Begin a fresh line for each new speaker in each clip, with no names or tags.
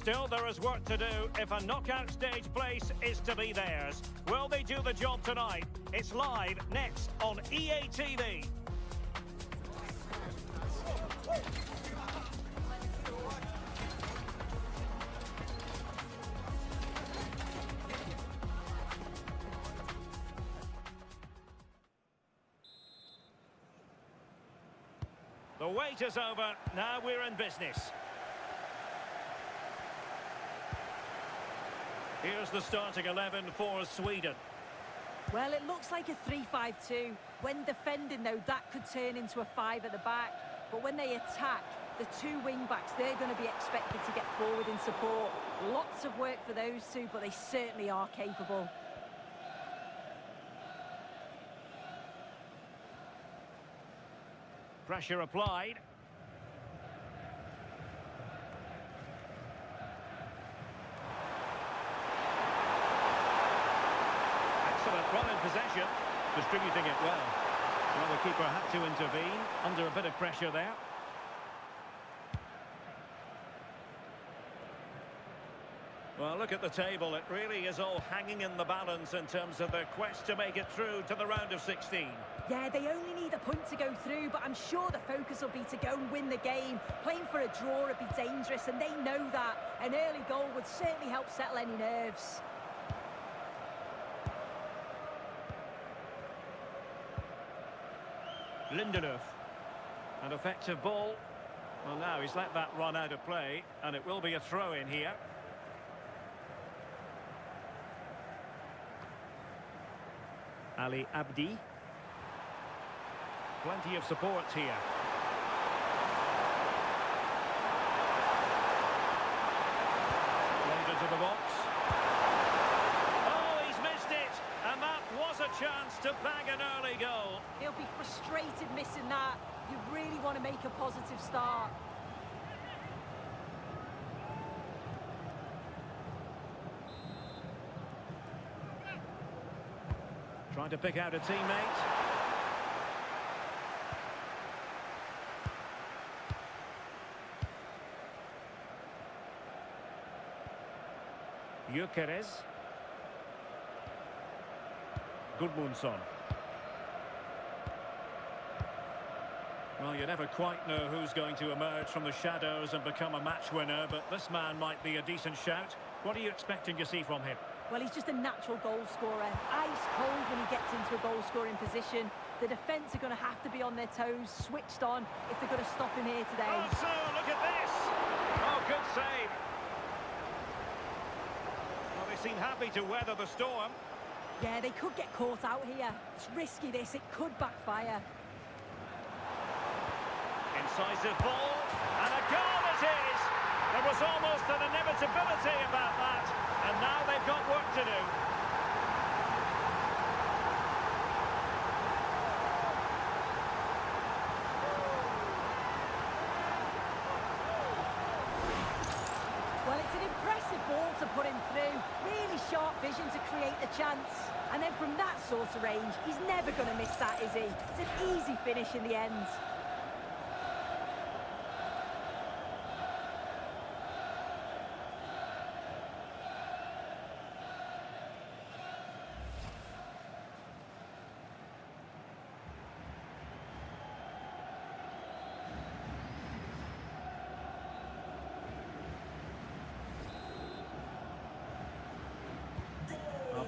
Still, there is work to do if a knockout stage place is to be theirs. Will they do the job tonight? It's live next on EA TV. The wait is over. Now we're in business. Here's the starting 11 for Sweden.
Well, it looks like a 3-5-2. When defending, though, that could turn into a 5 at the back. But when they attack, the two wing-backs, they're going to be expected to get forward in support. Lots of work for those two, but they certainly are capable.
Pressure applied. Excellent run in possession, distributing it well. Well, the keeper had to intervene under a bit of pressure there. Well, look at the table. It really is all hanging in the balance in terms of their quest to make it through to the round of 16.
Yeah, they only need a point to go through, but I'm sure the focus will be to go and win the game. Playing for a draw would be dangerous, and they know that. An early goal would certainly help settle any nerves.
Lindelöf. An effective ball. Well, now he's let that run out of play, and it will be a throw-in here. Ali Abdi. Plenty of support here. Played into the box. Oh, he's missed it! And that was a chance to bag an early goal.
He'll be frustrated missing that. You really want to make a positive start.
Trying to pick out a teammate. Gyökeres. Gudmundsson. Well, you never quite know who's going to emerge from the shadows and become a match winner, but this man might be a decent shout. What are you expecting to see from him?
Well, he's just a natural goal scorer. Ice cold when he gets into a goal-scoring position. The defence are going to have to be on their toes, switched on, if they're going to stop him here today.
Oh, so look at this! Oh, good save. Well, they seem happy to weather the storm.
Yeah, they could get caught out here. It's risky, this. It could backfire.
Incisive ball, and a goal it is! There was almost an inevitability about that, and now they've got work to do.
Well, it's an impressive ball to put him through. Really sharp vision to create the chance. And then from that sort of range, he's never going to miss that, is he? It's an easy finish in the end.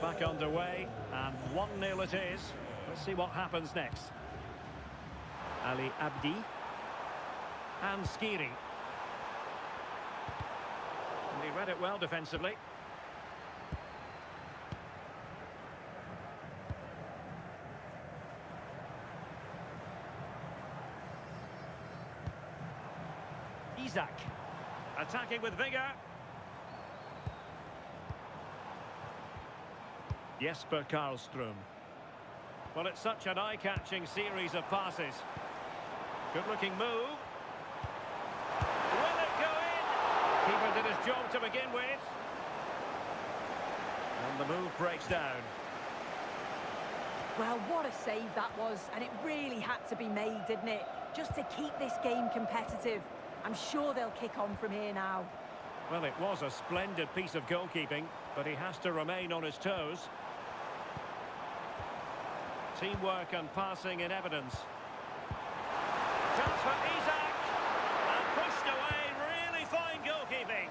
Back underway, and 1-0 it is. Let's see what happens next. Ali Abdi. And Skiri. And he read it well defensively. Isak. Attacking with vigour. Jesper Karlström. Well, it's such an eye-catching series of passes. Good-looking move. Will it go in? Keeper did his job to begin with. And the move breaks down.
Well, what a save that was, and it really had to be made, didn't it? Just to keep this game competitive. I'm sure they'll kick on from here now.
Well, it was a splendid piece of goalkeeping, but he has to remain on his toes. Teamwork and passing in evidence. Chance for Isak. And pushed away. Really fine goalkeeping.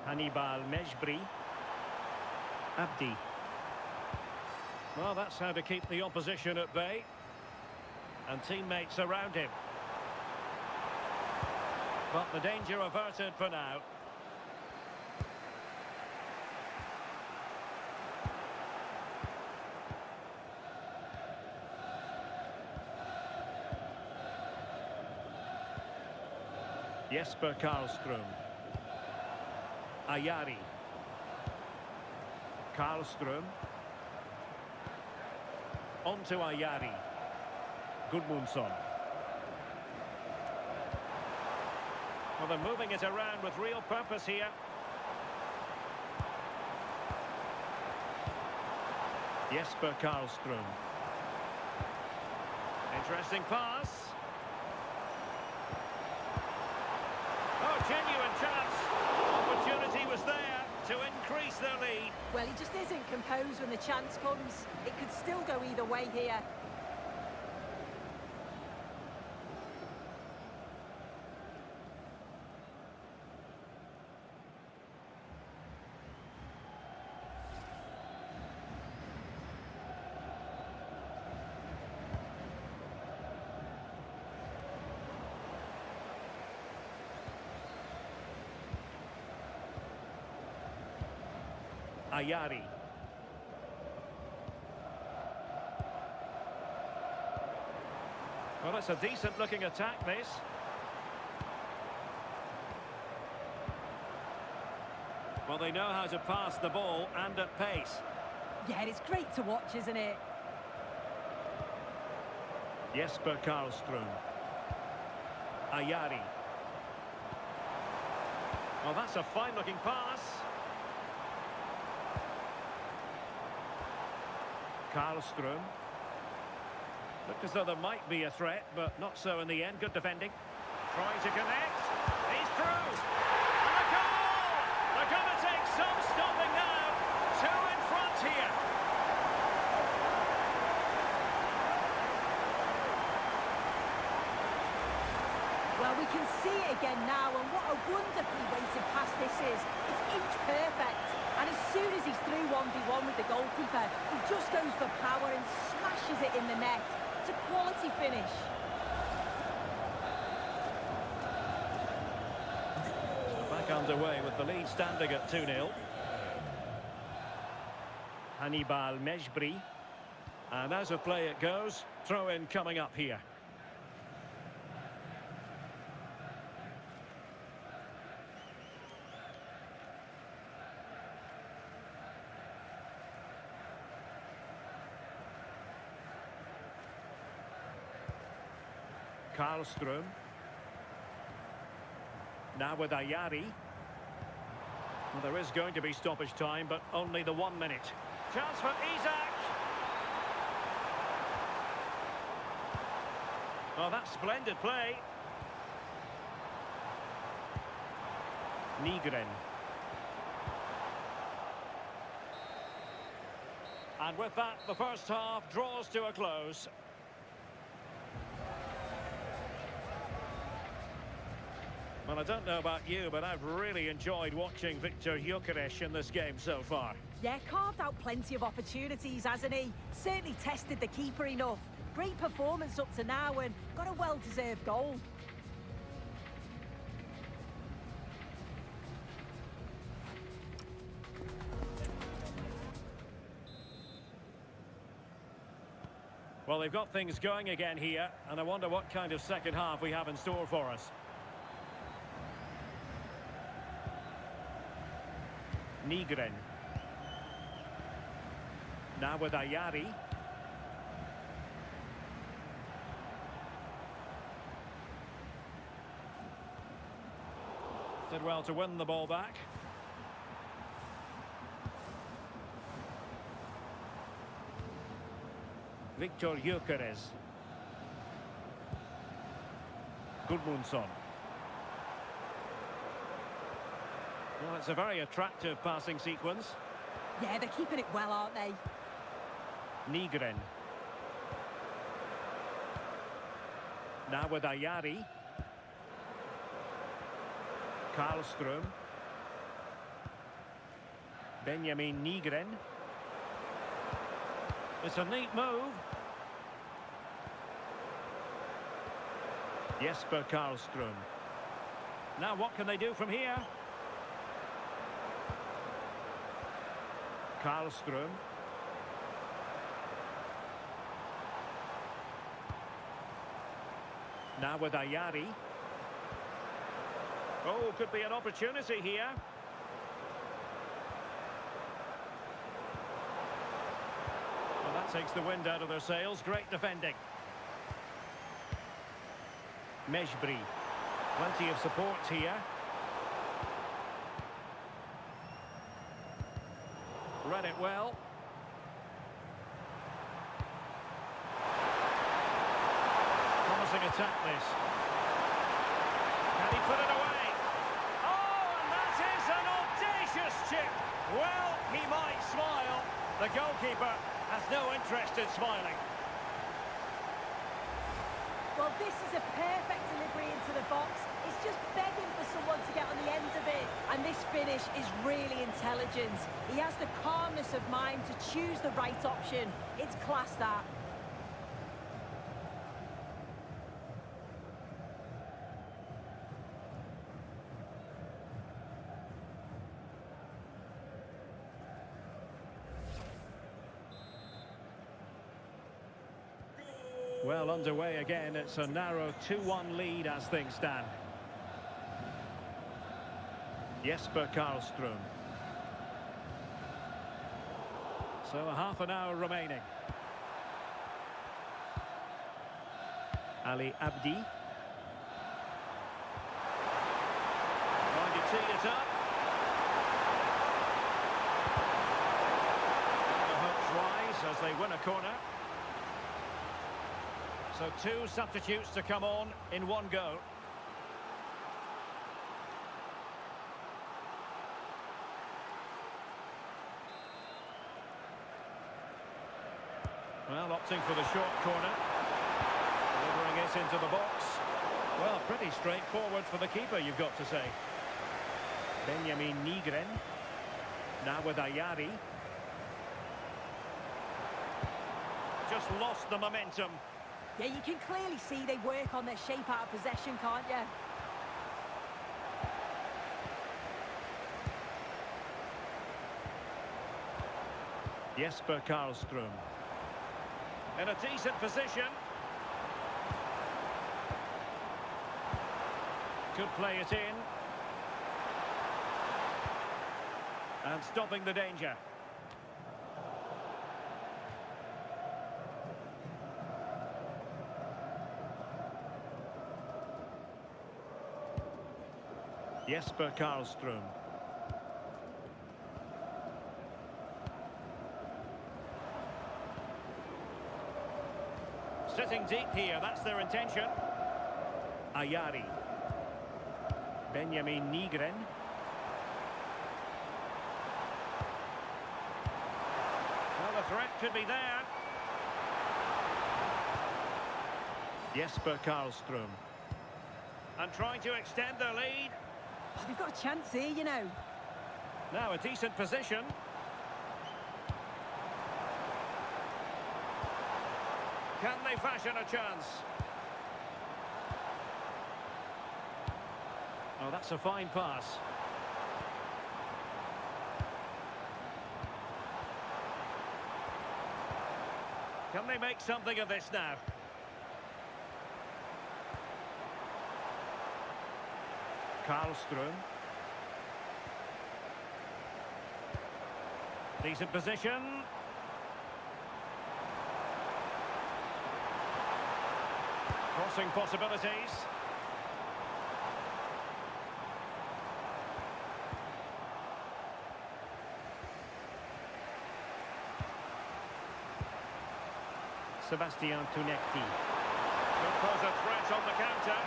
Hannibal Mejbri. Abdi. Well, that's how to keep the opposition at bay. And teammates around him. But the danger averted for now. Jesper Karlström. Ayari. Karlström. On to Ayari. Gudmundsson. Well, they're moving it around with real purpose here. Jesper Karlström. Interesting pass. Oh, genuine chance. Opportunity was there to increase their lead.
Well, he just isn't composed when the chance comes. It could still go either way here.
Ayari. Well, it's a decent-looking attack, this. Well, they know how to pass the ball and at pace.
Yeah, it's great to watch, isn't it?
Jesper Karlström. Ayari. Well, that's a fine-looking pass. Karlström. Looked as though there might be a threat, but not so in the end. Good defending. Trying to connect. He's through. And a goal! They're going to take some stopping now. Two in front here.
Well, we can see it again now, and what a wonderfully weighted pass this is. It's inch perfect. And as soon as he's through 1v1 with the goalkeeper, he just goes for power and smashes it in the net. It's a quality finish.
Back underway with the lead standing at 2-0. Hannibal Mejbri. And as of play it goes, throw-in coming up here. Karlström. Now with Ayari. Well, there is going to be stoppage time, but only the 1 minute. Chance for Isak. Well, that's splendid play. Nygren. And with that, the first half draws to a close. Well, I don't know about you, but I've really enjoyed watching Viktor Gyökeres in this game so far.
Yeah, carved out plenty of opportunities, hasn't he? Certainly tested the keeper enough. Great performance up to now and got a well-deserved goal.
Well, they've got things going again here, and I wonder what kind of second half we have in store for us. Nygren. Now with Ayari. Did well to win the ball back. Viktor Gyökeres. Gudmundsson. Well, it's a very attractive passing sequence.
Yeah, they're keeping it well, aren't they?
Nygren. Now with Ayari. Karlström. Benjamin Nygren. It's a neat move. Jesper Karlström. Now what can they do from here? Karlström. Now with Ayari. Oh, could be an opportunity here. Well, that takes the wind out of their sails. Great defending. Mejbri. Plenty of support here. Read it well. Promising attack this. Can he put it away? Oh, and that is an audacious chip. Well, he might smile. The goalkeeper has no interest in smiling.
Well, this is a perfect delivery into the box. It's just begging for someone to get on the end of it. And this finish is really intelligent. He has the calmness of mind to choose the right option. It's class, that.
Well, underway again. It's a narrow 2-1 lead as things stand. Jesper Karlström. So a half an hour remaining. Ali Abdi. Trying to tee it up. And the hopes rise as they win a corner. So two substitutes to come on in one go. Well, opting for the short corner. Delivering it into the box. Well, pretty straightforward for the keeper, you've got to say. Benjamin Nygren. Now with Ayari. Just lost the momentum.
Yeah, you can clearly see they work on their shape out of possession, can't you?
Jesper Karlström. In a decent position. Could play it in. And stopping the danger. Jesper Karlström. Sitting deep here, that's their intention. Ayari. Benjamin Nygren. Well, the threat could be there. Jesper Karlström. And trying to extend their lead.
Oh, they've got a chance here, you know.
Now a decent position. Can they fashion a chance? Oh, that's a fine pass. Can they make something of this now? Karlström. Decent position. Crossing possibilities. Sebastian Tunekti. Could pose a threat on the counter.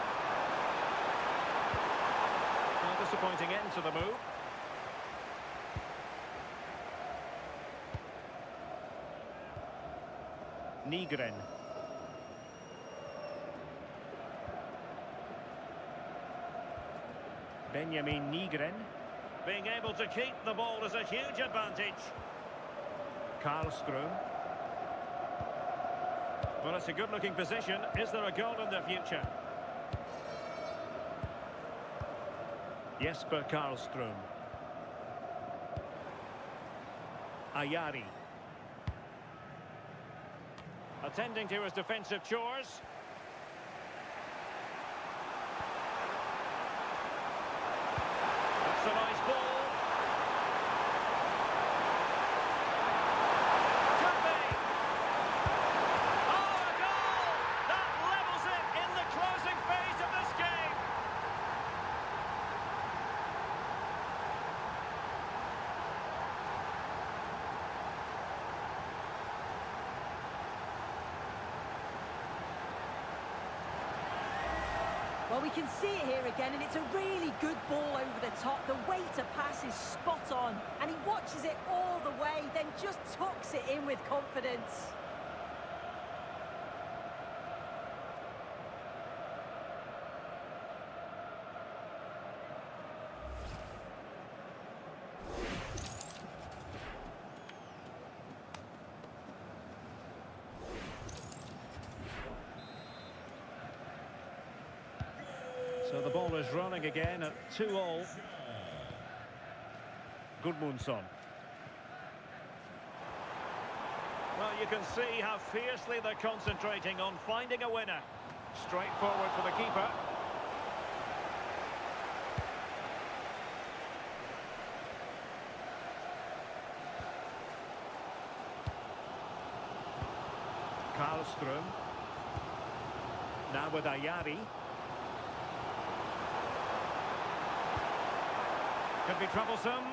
disappointing end to the move. Nygren. Benjamin Nygren. Being able to keep the ball is a huge advantage. Karlström. Well, it's a good-looking position. Is there a goal in the future? Jesper Karlström. Ayari. Attending to his defensive chores. That's a nice ball. Could be. Oh, a goal! That levels it in the closing phase of this game.
Well, we can see it here again, and it's a really good ball over the top. The way to pass is spot on, and he watches it all the way, then just tucks it in with confidence.
So the ball is running again at 2-2. Gudmundsson. Well, you can see how fiercely they're concentrating on finding a winner. Straightforward for the keeper. Karlström. Now with Ayari. Could be troublesome.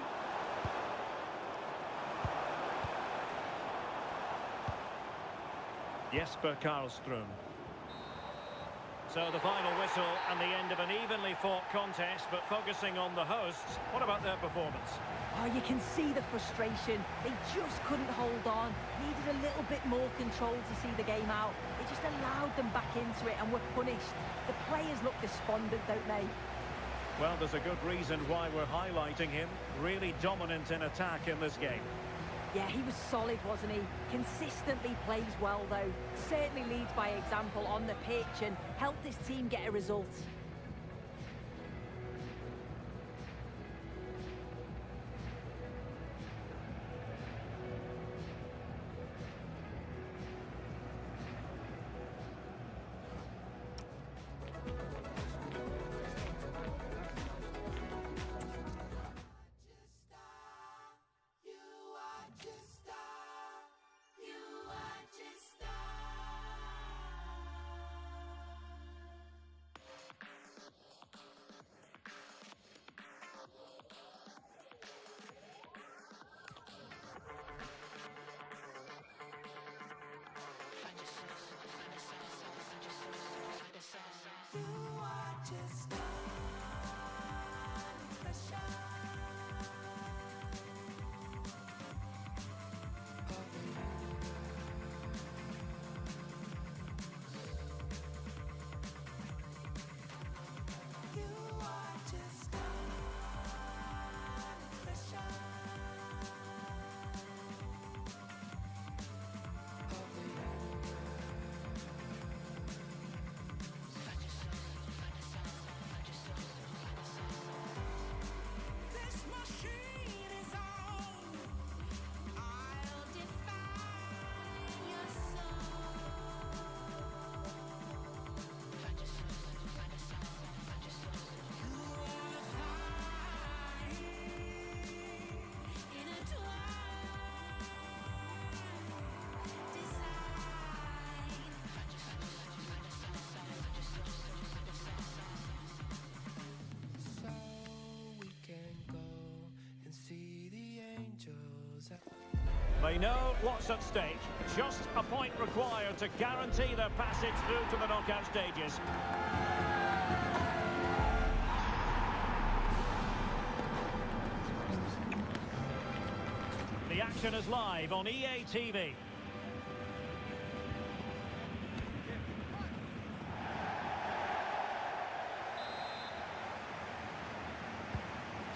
Jesper Karlström. So the final whistle and the end of an evenly fought contest, but focusing on the hosts. What about their performance?
Oh, you can see the frustration. They just couldn't hold on. Needed a little bit more control to see the game out. It just allowed them back into it and were punished. The players look despondent, don't they?
Well, there's a good reason why we're highlighting him. Really dominant in attack in this game.
Yeah, he was solid, wasn't he? Consistently plays well, though. Certainly leads by example on the pitch and helped his team get a result.
They know what's at stake. Just a point required to guarantee their passage through to the knockout stages. The action is live on EA TV.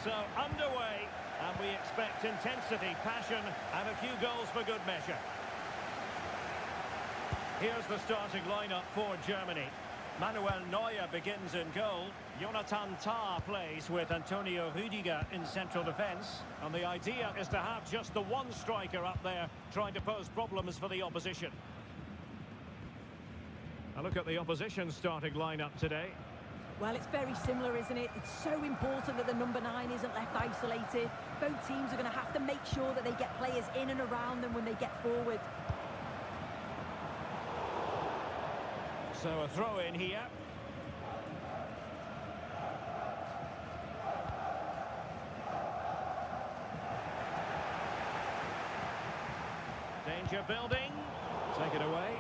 So underway, and we expect intensity, passion, and a few goals for good measure. Here's the starting lineup for Germany. Manuel Neuer begins in goal. Jonathan Tah plays with Antonio Rüdiger in central defence. And the idea is to have just the one striker up there trying to pose problems for the opposition. A look at the opposition starting lineup today.
Well, it's very similar, isn't it? It's so important that the number 9 isn't left isolated. Both teams are going to have to make sure that they get players in and around them when they get forward.
So a throw in here. Danger building. Take it away.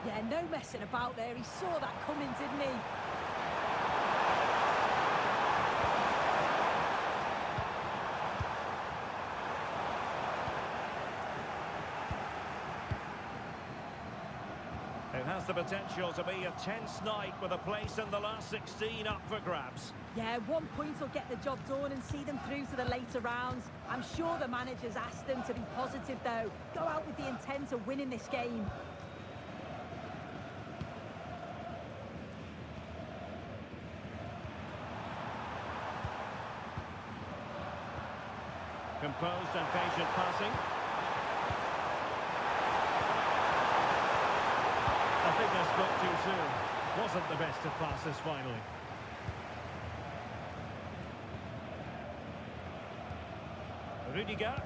Yeah, no messing about there. He saw that coming, didn't he?
It has the potential to be a tense night with a place in the last 16 up for grabs.
Yeah, 1 point will get the job done and see them through to the later rounds. I'm sure the manager's asked them to be positive, though. Go out with the intent of winning this game.
Composed and patient passing. I think they spoke too soon. Wasn't the best of passes finally. Rüdiger.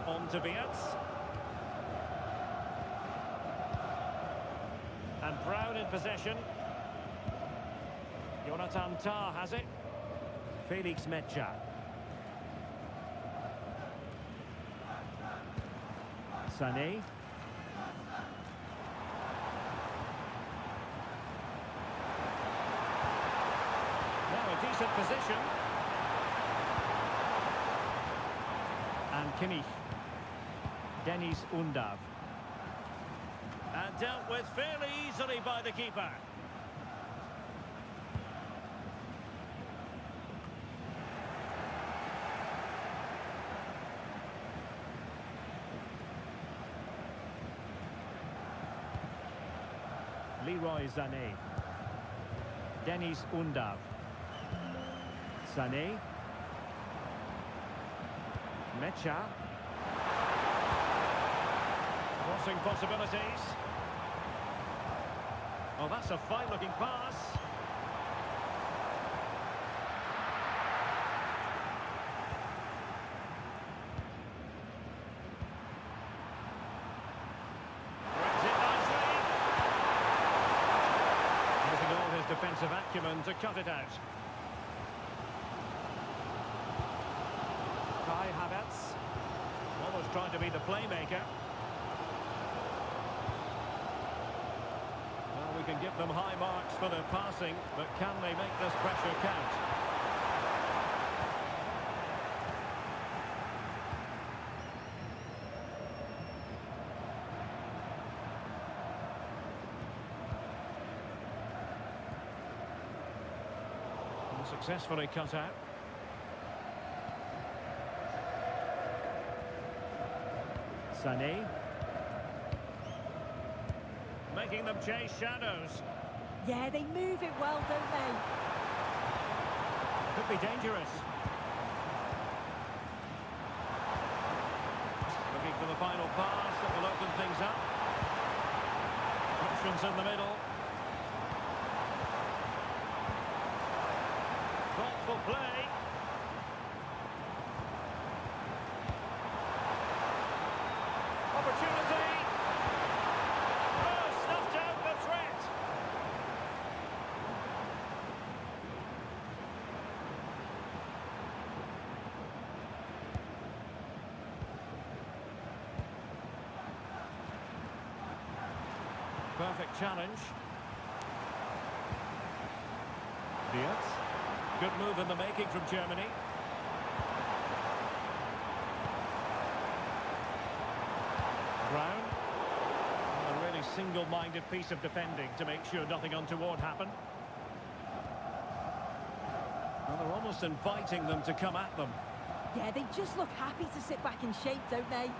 On to Wirtz. And Brown in possession. Jonathan Tah has it. Felix Metscher. Sané. Now a decent position. And Kimmich. Dennis Undav. And dealt with fairly easily by the keeper. Leroy Sané. Dennis Undav. Sané. Metscher. Crossing possibilities. Oh, that's a fine-looking pass. Defensive acumen to cut it out. Kai Havertz, almost trying to be the playmaker. Well, we can give them high marks for their passing, but can they make this pressure count? Successfully cut out. Sané. Making them chase shadows.
Yeah, they move it well, don't they?
Could be dangerous. Looking for the final pass that will open things up. Options in the middle. Thoughtful play. Opportunity. Oh, snuffed out the threat. Perfect challenge. Wirtz. Good move in the making from Germany. single-minded piece of defending to make sure nothing untoward happened. Well, they're almost inviting them to come at them.
Yeah, they just look happy to sit back in shape, don't they?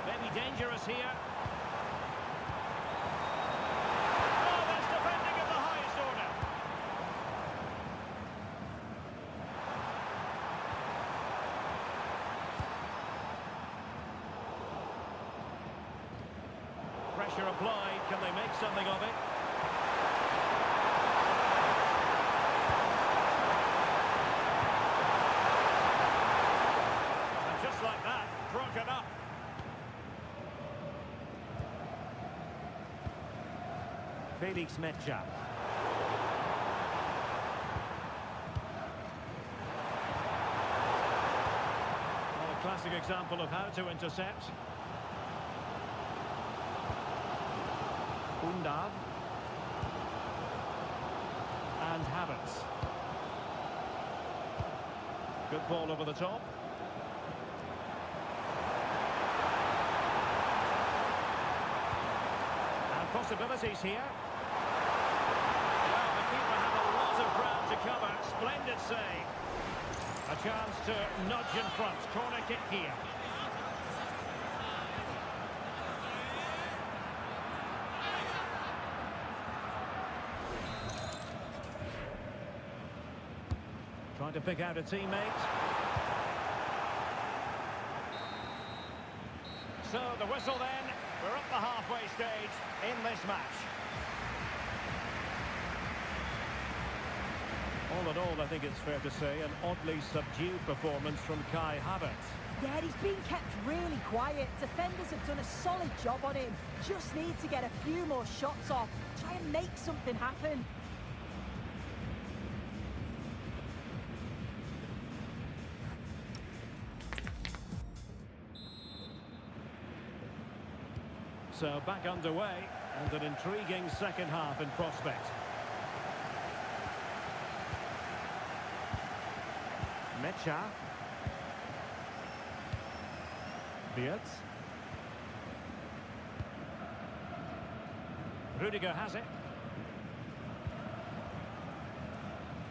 Maybe dangerous here. Oh, that's defending of the highest order. Pressure applied. Can they make something of it? And just like that, broken up. Felix Metsä. Well, a classic example of how to intercept. Undav. And Havertz. Good ball over the top. And possibilities here. Well, the keeper had a lot of ground to cover. Splendid save. A chance to nudge in front. Corner kick here. Trying to pick out a teammate. So the whistle then. We're up the halfway stage in this match. All in all, I think it's fair to say, an oddly subdued performance from Kai Havertz.
Yeah, he's been kept really quiet. Defenders have done a solid job on him. Just need to get a few more shots off. Try and make something happen.
So back underway, and an intriguing second half in prospect. Metsä. Wirtz. Rudiger has it.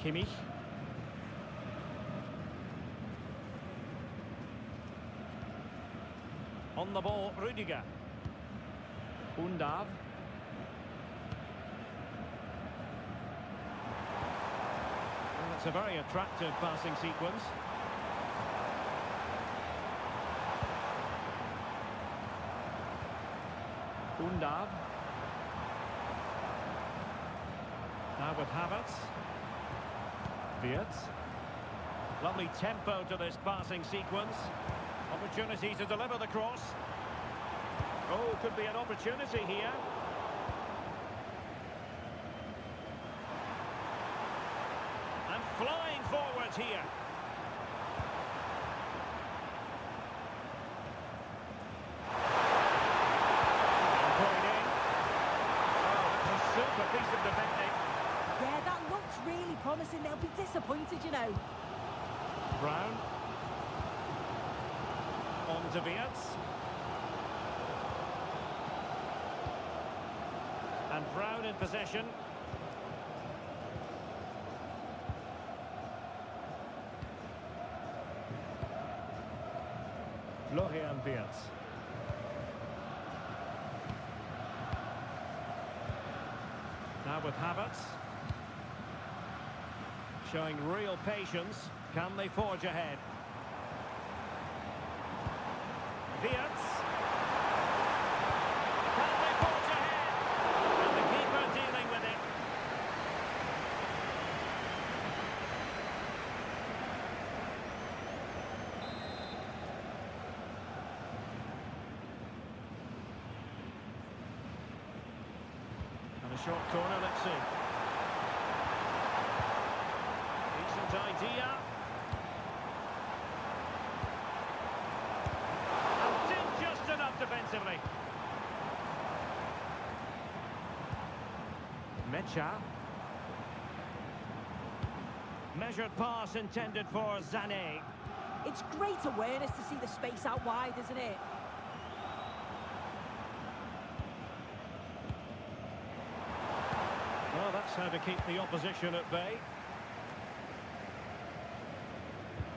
Kimmich. On the ball, Rudiger. Undav. Well, it's a very attractive passing sequence. Undav. Now with Havertz. Wirtz. Lovely tempo to this passing sequence. Opportunity to deliver the cross. Oh, could be an opportunity here. And flying forward here. And put it in. Oh, that's a super piece of defending.
Yeah, that looks really promising. They'll be disappointed, you know.
Brown. On to Wirtz. And Brown in possession. Florian Wirtz. Now with Havertz. Showing real patience. Can they forge ahead? Wirtz. Can they forge ahead? And the keeper dealing with it. And a short corner, let's see. Decent idea. And did just enough defensively. Metsä. Measured pass intended for Sané.
It's great awareness to see the space out wide, isn't it?
Well, that's how to keep the opposition at bay.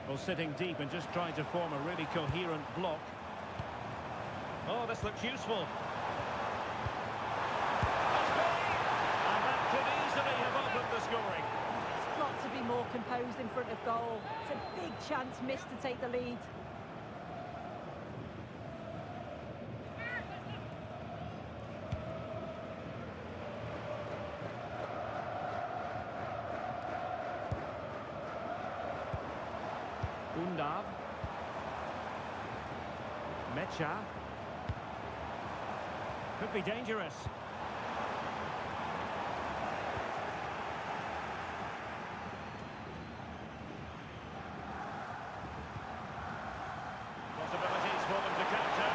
Well, sitting deep and just trying to form a really coherent block. Oh, this looks useful. And that could easily have opened the scoring.
He's got to be more composed in front of goal. It's a big chance missed to take the lead.
Undav. Mecha. Could be dangerous. Possibilities for them to counter.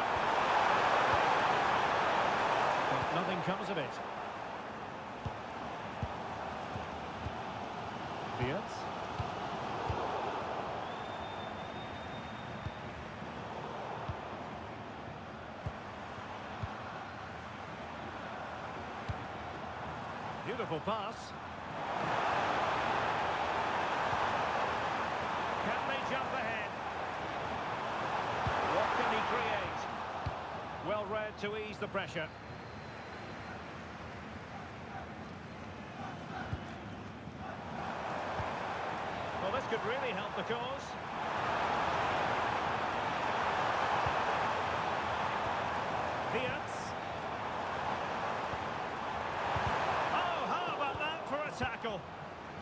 But nothing comes of it. Fiat. Beautiful pass. Can they jump ahead? What can he create? Well read to ease the pressure. Well, this could really help the cause. Fiat. Tackle.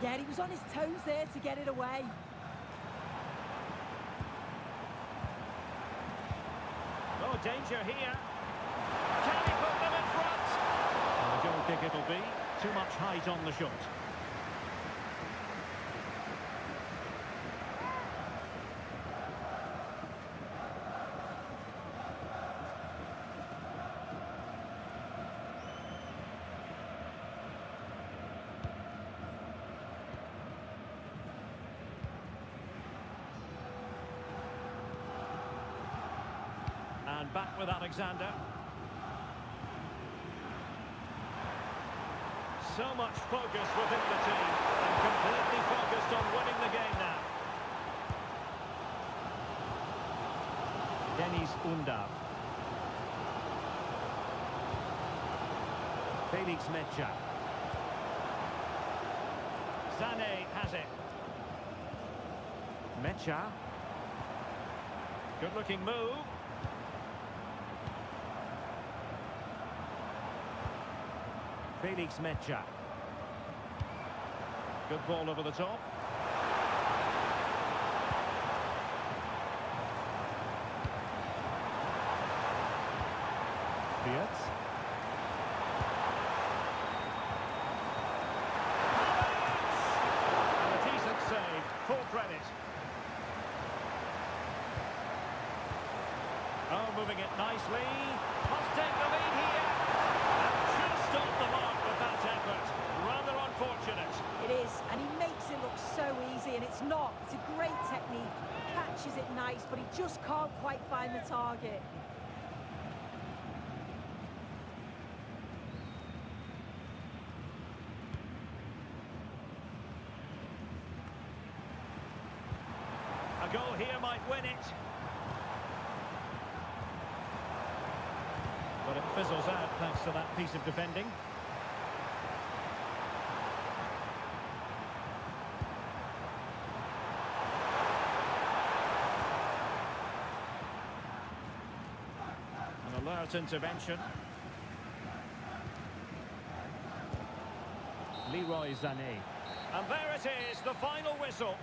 Yeah, he was on his toes there to get it away.
Oh, danger here. Can he put them in front? And a goal kick it'll be. Too much height on the shot. And back with Alexander. So much focus within the team and completely focused on winning the game now. Deniz Undav. Felix Mecha. Sané has it. Mecha. Good looking move. Felix Mecha. Good ball over the top. Fiat. And a decent save. Full credit. Oh, moving it nicely. Must take the lead here. Just off the mark with that effort. Rather unfortunate.
It is, and he makes it look so easy, and it's not. It's a great technique. Catches it nice, but he just can't quite find the target.
A goal here might win it. But it fizzles out thanks to that piece of defending. An alert intervention. Leroy Sané. And there it is, the final whistle.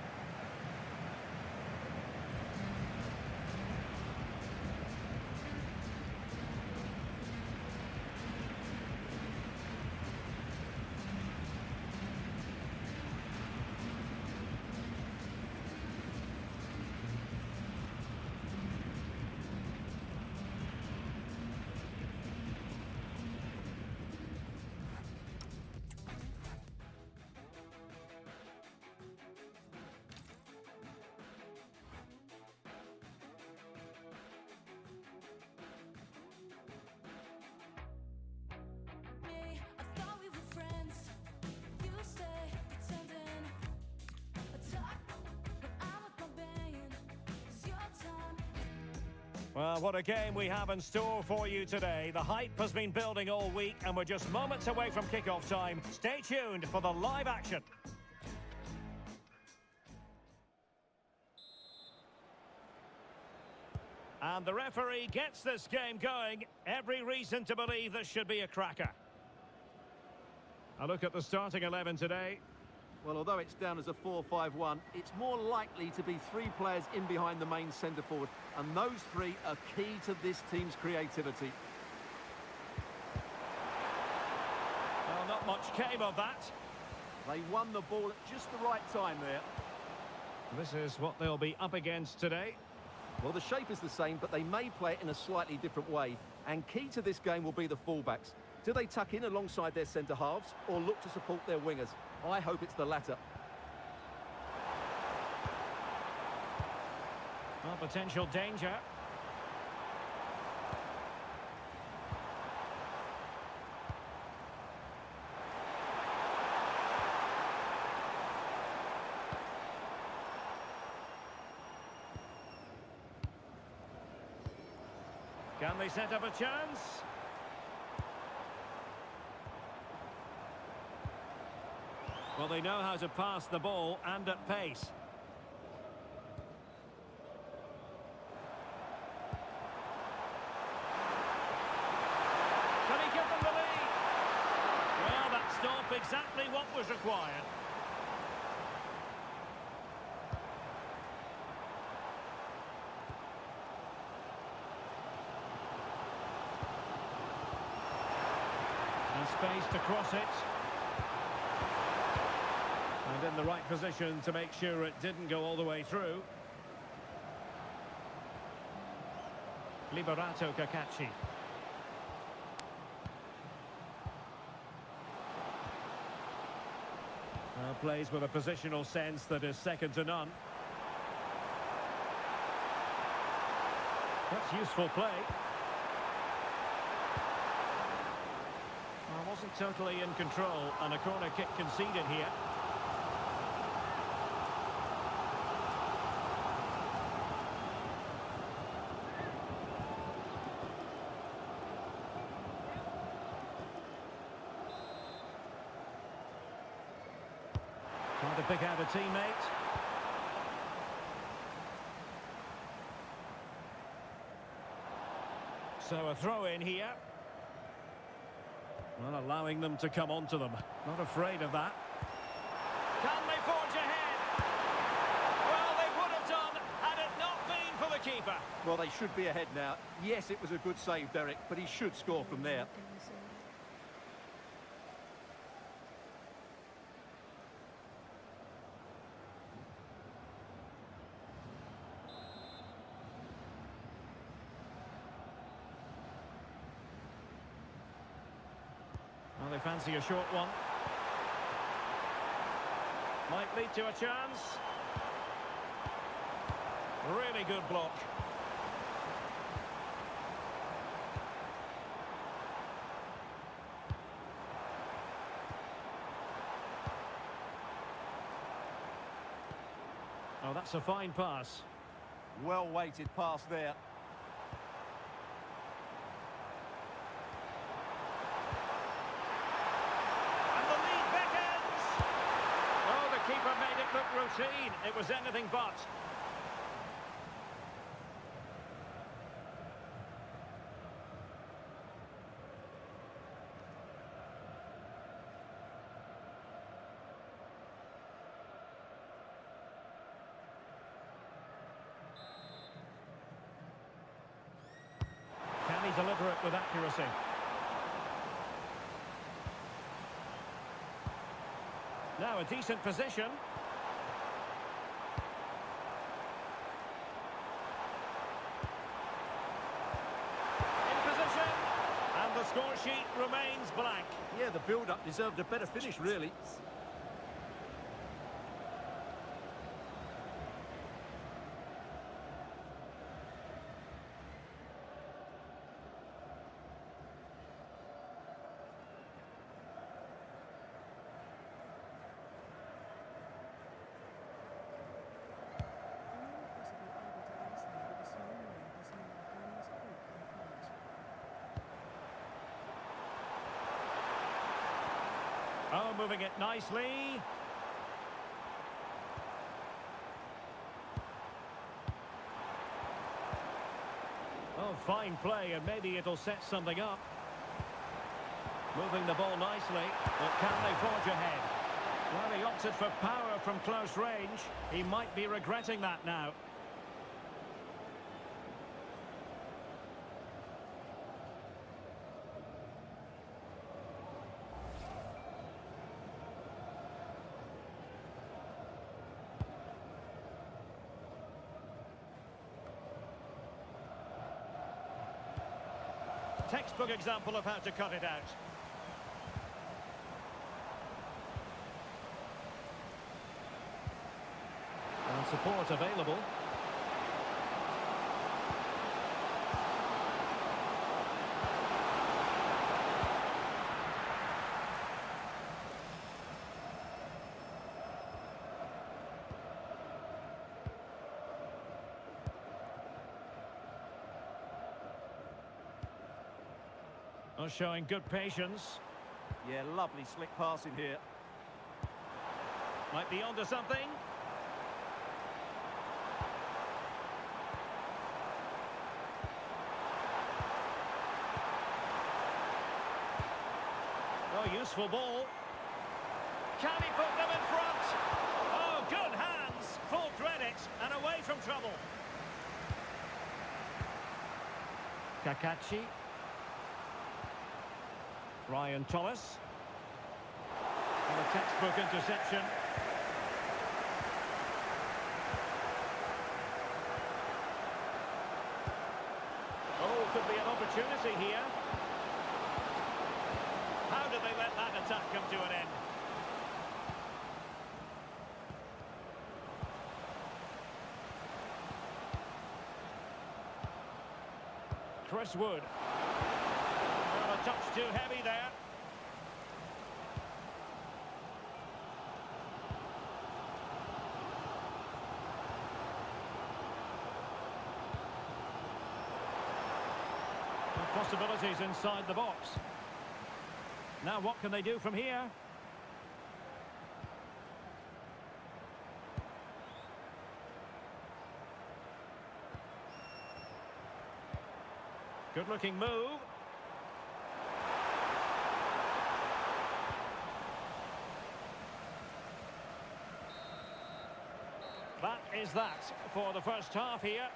Well, what a game we have in store for you today. The hype has been building all week and we're just moments away from kickoff time. Stay tuned for the live action. And the referee gets this game going. Every reason to believe this should be a cracker. A look at the starting 11 today.
Well, although it's down as a 4-5-1, it's more likely to be three players in behind the main centre-forward, and those three are key to this team's creativity.
Well, not much came of that.
They won the ball at just the right time there.
This is what they'll be up against today.
Well, the shape is the same, but they may play it in a slightly different way, and key to this game will be the fullbacks. Do they tuck in alongside their centre-halves or look to support their wingers? I hope it's the latter.
Well, potential danger. Can they set up a chance? Well, they know how to pass the ball and at pace. Can he give them the lead? Well, that stopped exactly what was required. And space to cross it. And in the right position to make sure it didn't go all the way through. Liberato Cacachi. Plays with a positional sense that is second to none. That's useful play. Wasn't totally in control, and a corner kick conceded here. Trying to pick out a teammate. So a throw in here. Well, allowing them to come onto them. Not afraid of that. Can they forge ahead? Well, they would have done had it not been for the keeper.
Well, they should be ahead now. Yes, it was a good save, Derek, but he should score from there.
Well, they fancy a short one. Might lead to a chance. Really good block. Oh, that's a fine pass.
Well-weighted pass there.
Keeper made it look routine. It was anything but. Can he deliver it with accuracy? Now a decent position. In position. And the score sheet remains blank.
Yeah, the build-up deserved a better finish, really.
moving it nicely. Oh, fine play, and maybe it'll set something up. Moving the ball nicely, but can they forge ahead? Well, he opted for power from close range. He might be regretting that now. Textbook example of how to cut it out. And support available. Oh, showing good patience.
Yeah, lovely slick passing here.
Might be onto something. Oh, useful ball. Can he put them in front? Oh, good hands. Full credit and away from trouble. Kakachi. Ryan Thomas. And a textbook interception. Oh, could be an opportunity here. How did they let that attack come to an end? Chris Wood. Well, a touch too heavy there. Possibilities inside the box. Now what can they do from here? Good looking move. That is that for the first half here.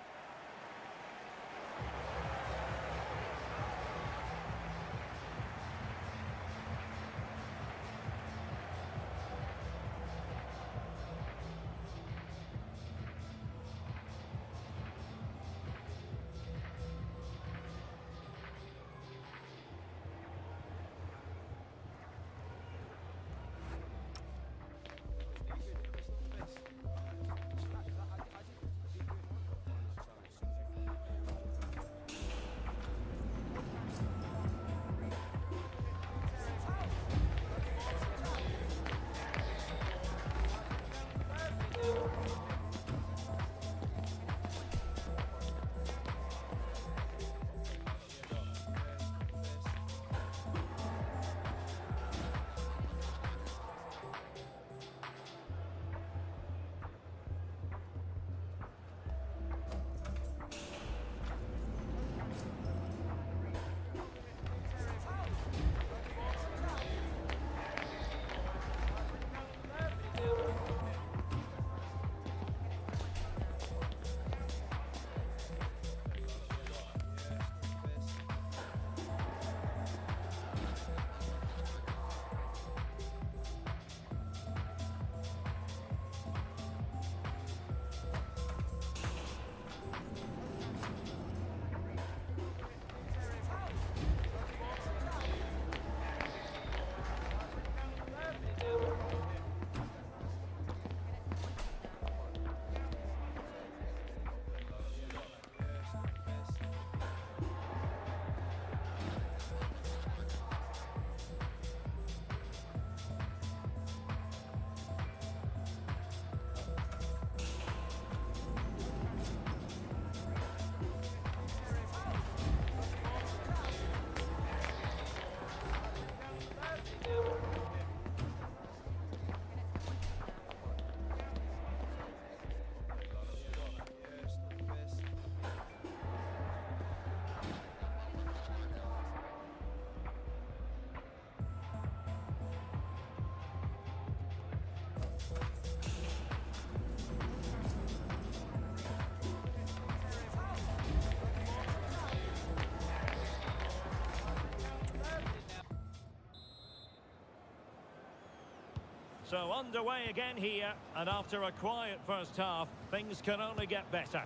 So underway again here, and after a quiet first half, things can only get better.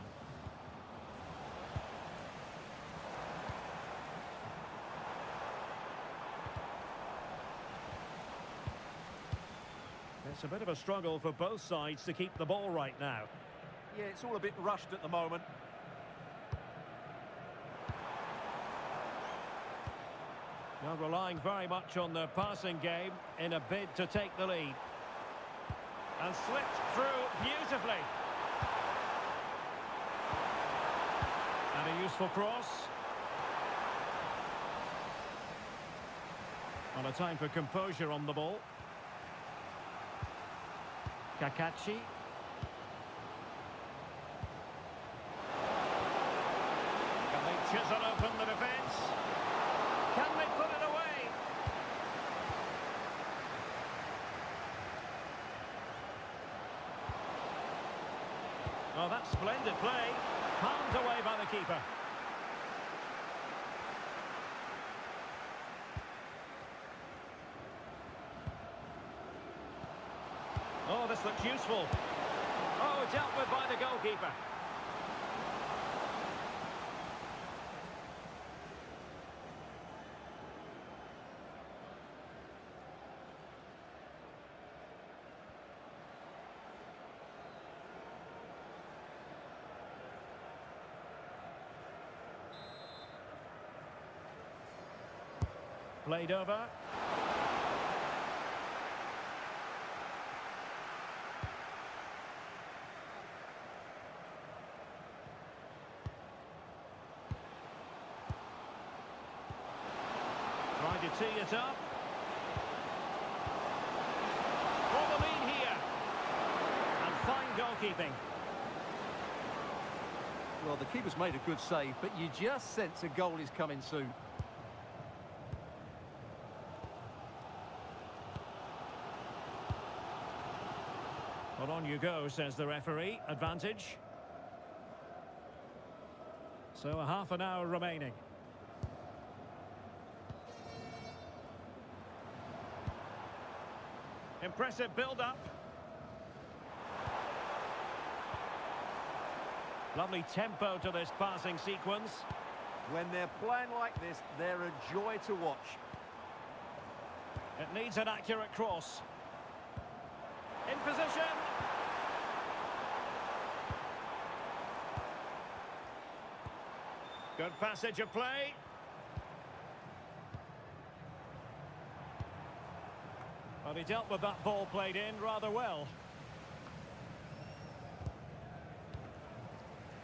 It's a bit of a struggle for both sides to keep the ball right now.
Yeah, it's all a bit rushed at the moment.
Now relying very much on their passing game in a bid to take the lead. And slipped through beautifully. And a useful cross. And a time for composure on the ball. Kakachi. Can they chisel open the defence? Can they put it away? Oh, that's splendid play. Palmed away by the keeper. Oh, this looks useful. Oh, dealt with by the goalkeeper. Played over. Trying to tee it up. For the lead here. And fine goalkeeping.
Well, the keeper's made a good save, but you just sense a goal is coming soon.
Well, on you go, says the referee. Advantage. So a half an hour remaining. Impressive build-up. Lovely tempo to this passing sequence.
When they're playing like this, they're a joy to watch.
It needs an accurate cross. In position. Good passage of play. Well, he dealt with that ball played in rather well.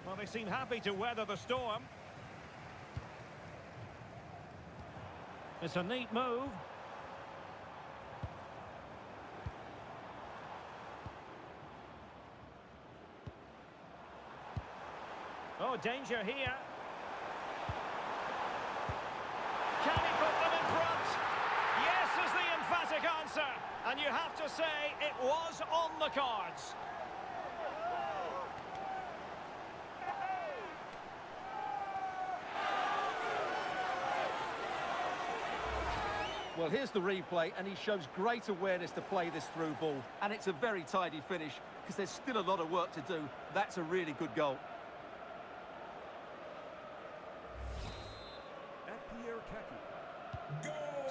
Well, they seem happy to weather the storm. It's a neat move. Oh, danger here. Can he put them in front? Yes is the emphatic answer. And you have to say it was on the cards.
Well, here's the replay, and he shows great awareness to play this through ball. And it's a very tidy finish, because there's still a lot of work to do. That's a really good goal.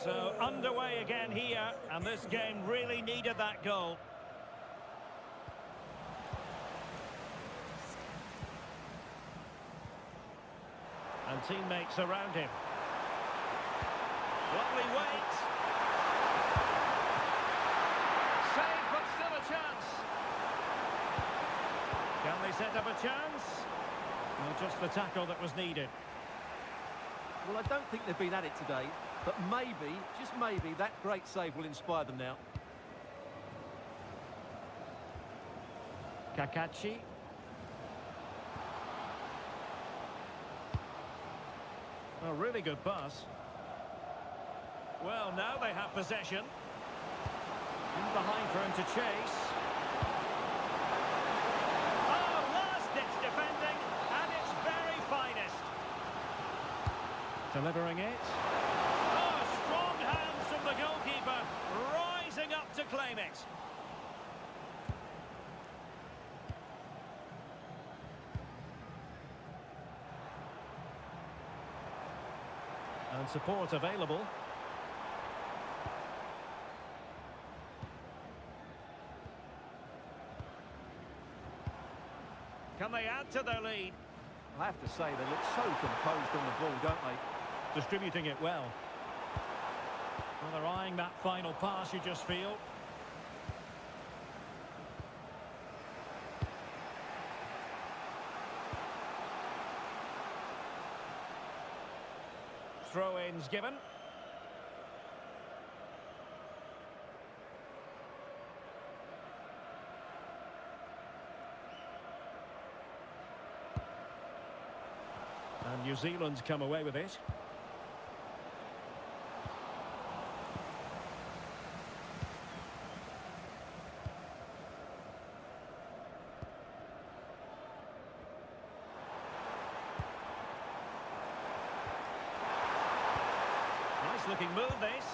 So underway again here, and this game really needed that goal. And teammates around him. Lovely weight. Save, but still a chance. Can they set up a chance? Well, just the tackle that was needed.
Well, I don't think they've been at it today, but maybe, just maybe, that great save will inspire them now.
Kakachi. A really good pass. Well, now they have possession. In behind for him to chase. Oh, last-ditch defending, and its very finest. Delivering it. Oh, strong hands from the goalkeeper, rising up to claim it. and support available. Can they add to their lead?
I have to say, they look so composed on the ball, don't they?
Distributing it well. Well, they're eyeing that final pass, you just feel. Throw-ins given. And New Zealand's come away with it. Nice looking move, this.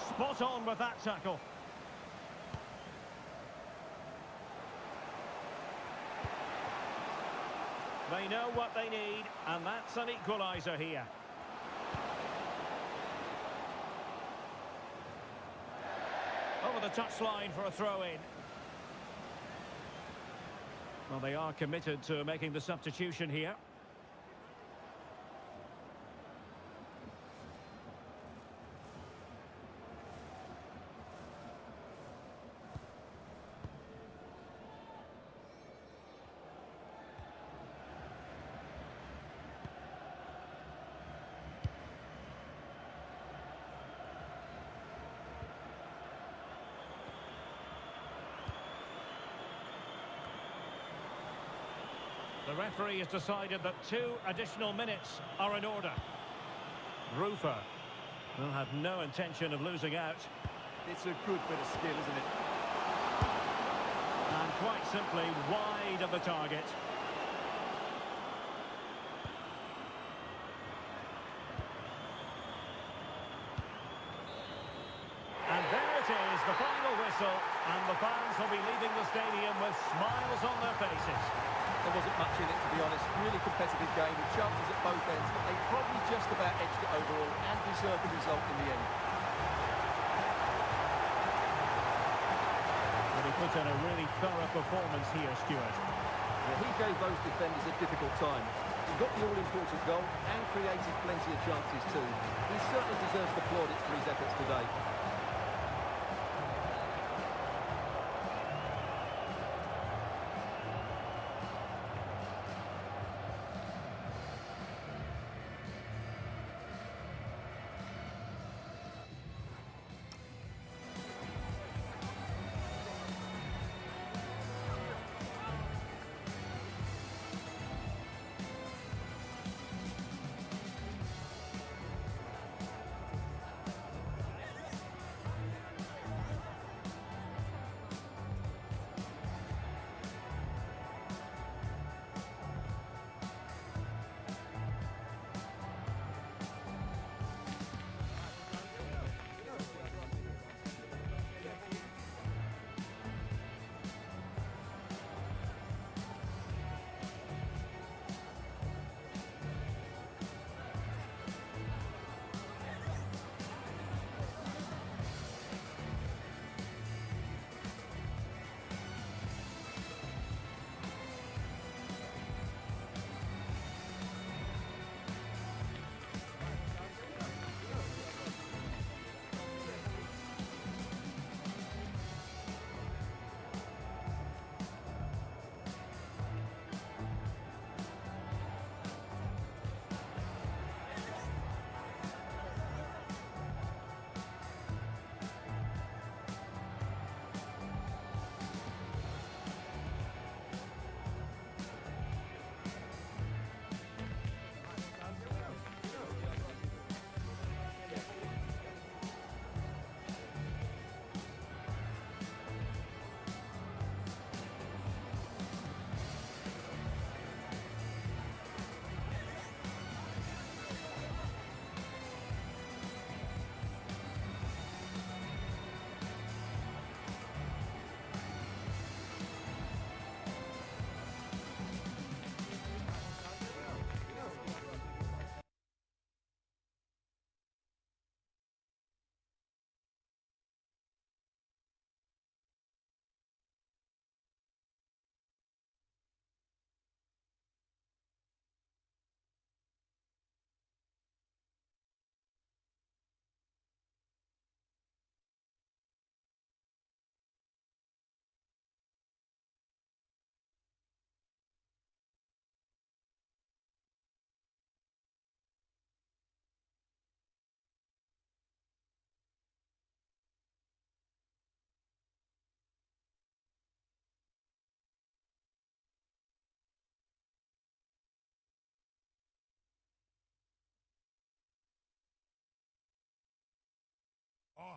Spot on with that tackle. They know what they need, and that's an equaliser here. Over the touchline for a throw-in. Well, they are committed to making the substitution here. The referee has decided that 2 additional minutes are in order. Rufer will have no intention of losing out.
It's a good bit of skill, isn't it?
And quite simply wide of the target. And there it is, the final whistle, and the fans will be leaving the stadium with smiles on their faces.
There wasn't much in it, to be honest. Really competitive game with chances at both ends, but they probably just about edged it overall and deserved the result in the end.
But he put in a really thorough performance here, Stuart.
Well, he gave those defenders a difficult time. He got the all-important goal and created plenty of chances too. He certainly deserves the plaudits for his efforts today.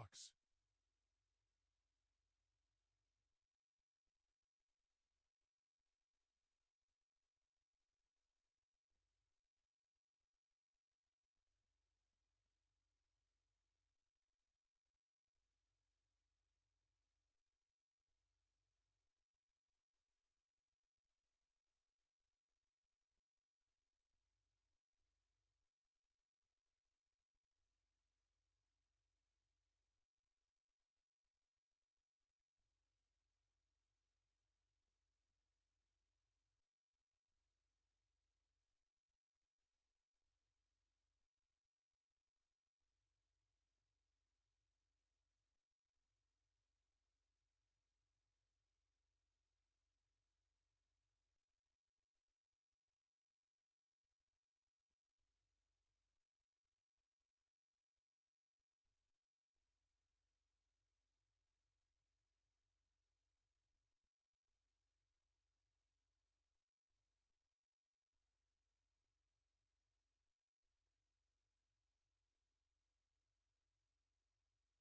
box.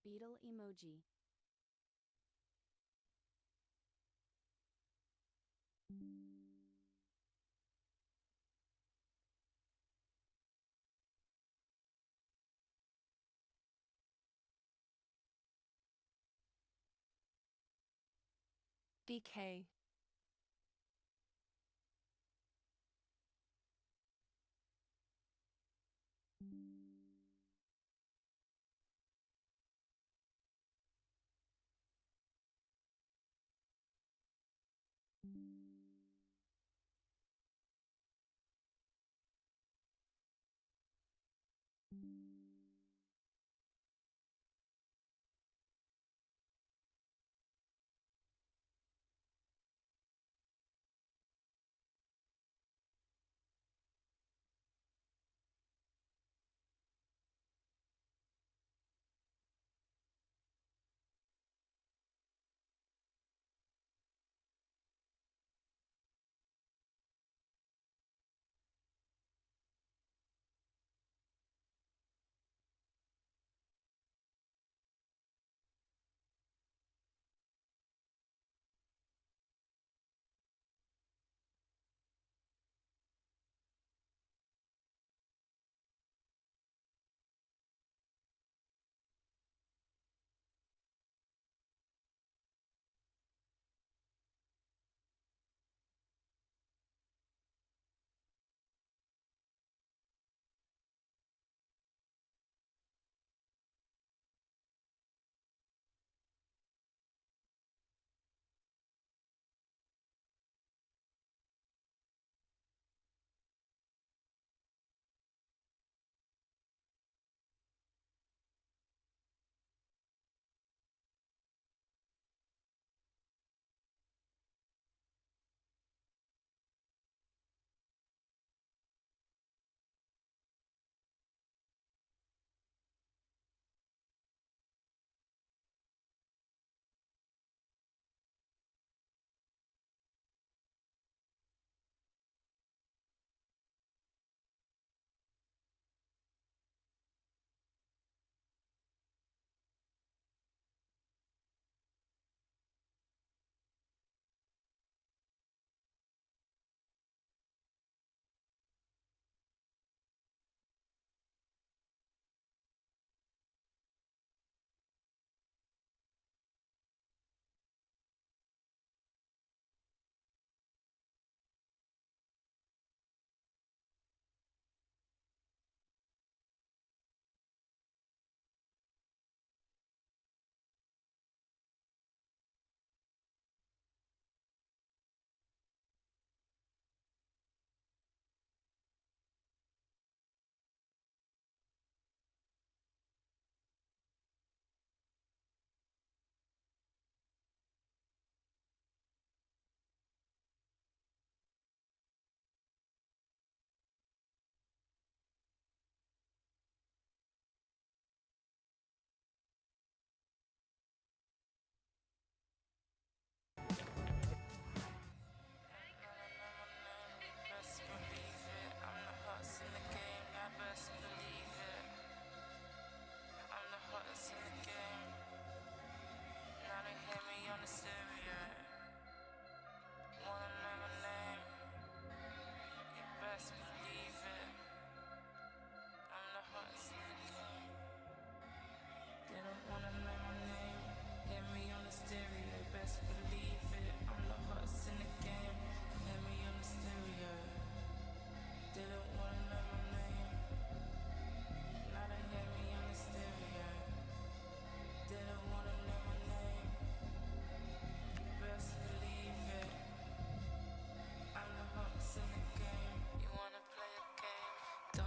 Beetle emoji.
BK.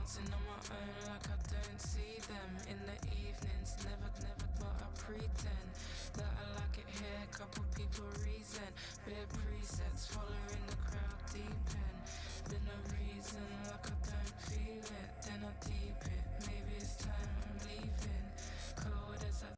dancing on my own like I don't see them. In the evenings, never, but I pretend that I like it here. Couple people reason, bare presets, following the crowd deep in. Then no reason, like I don't feel it. Then I deep it, maybe it's time I'm leaving. Cold as I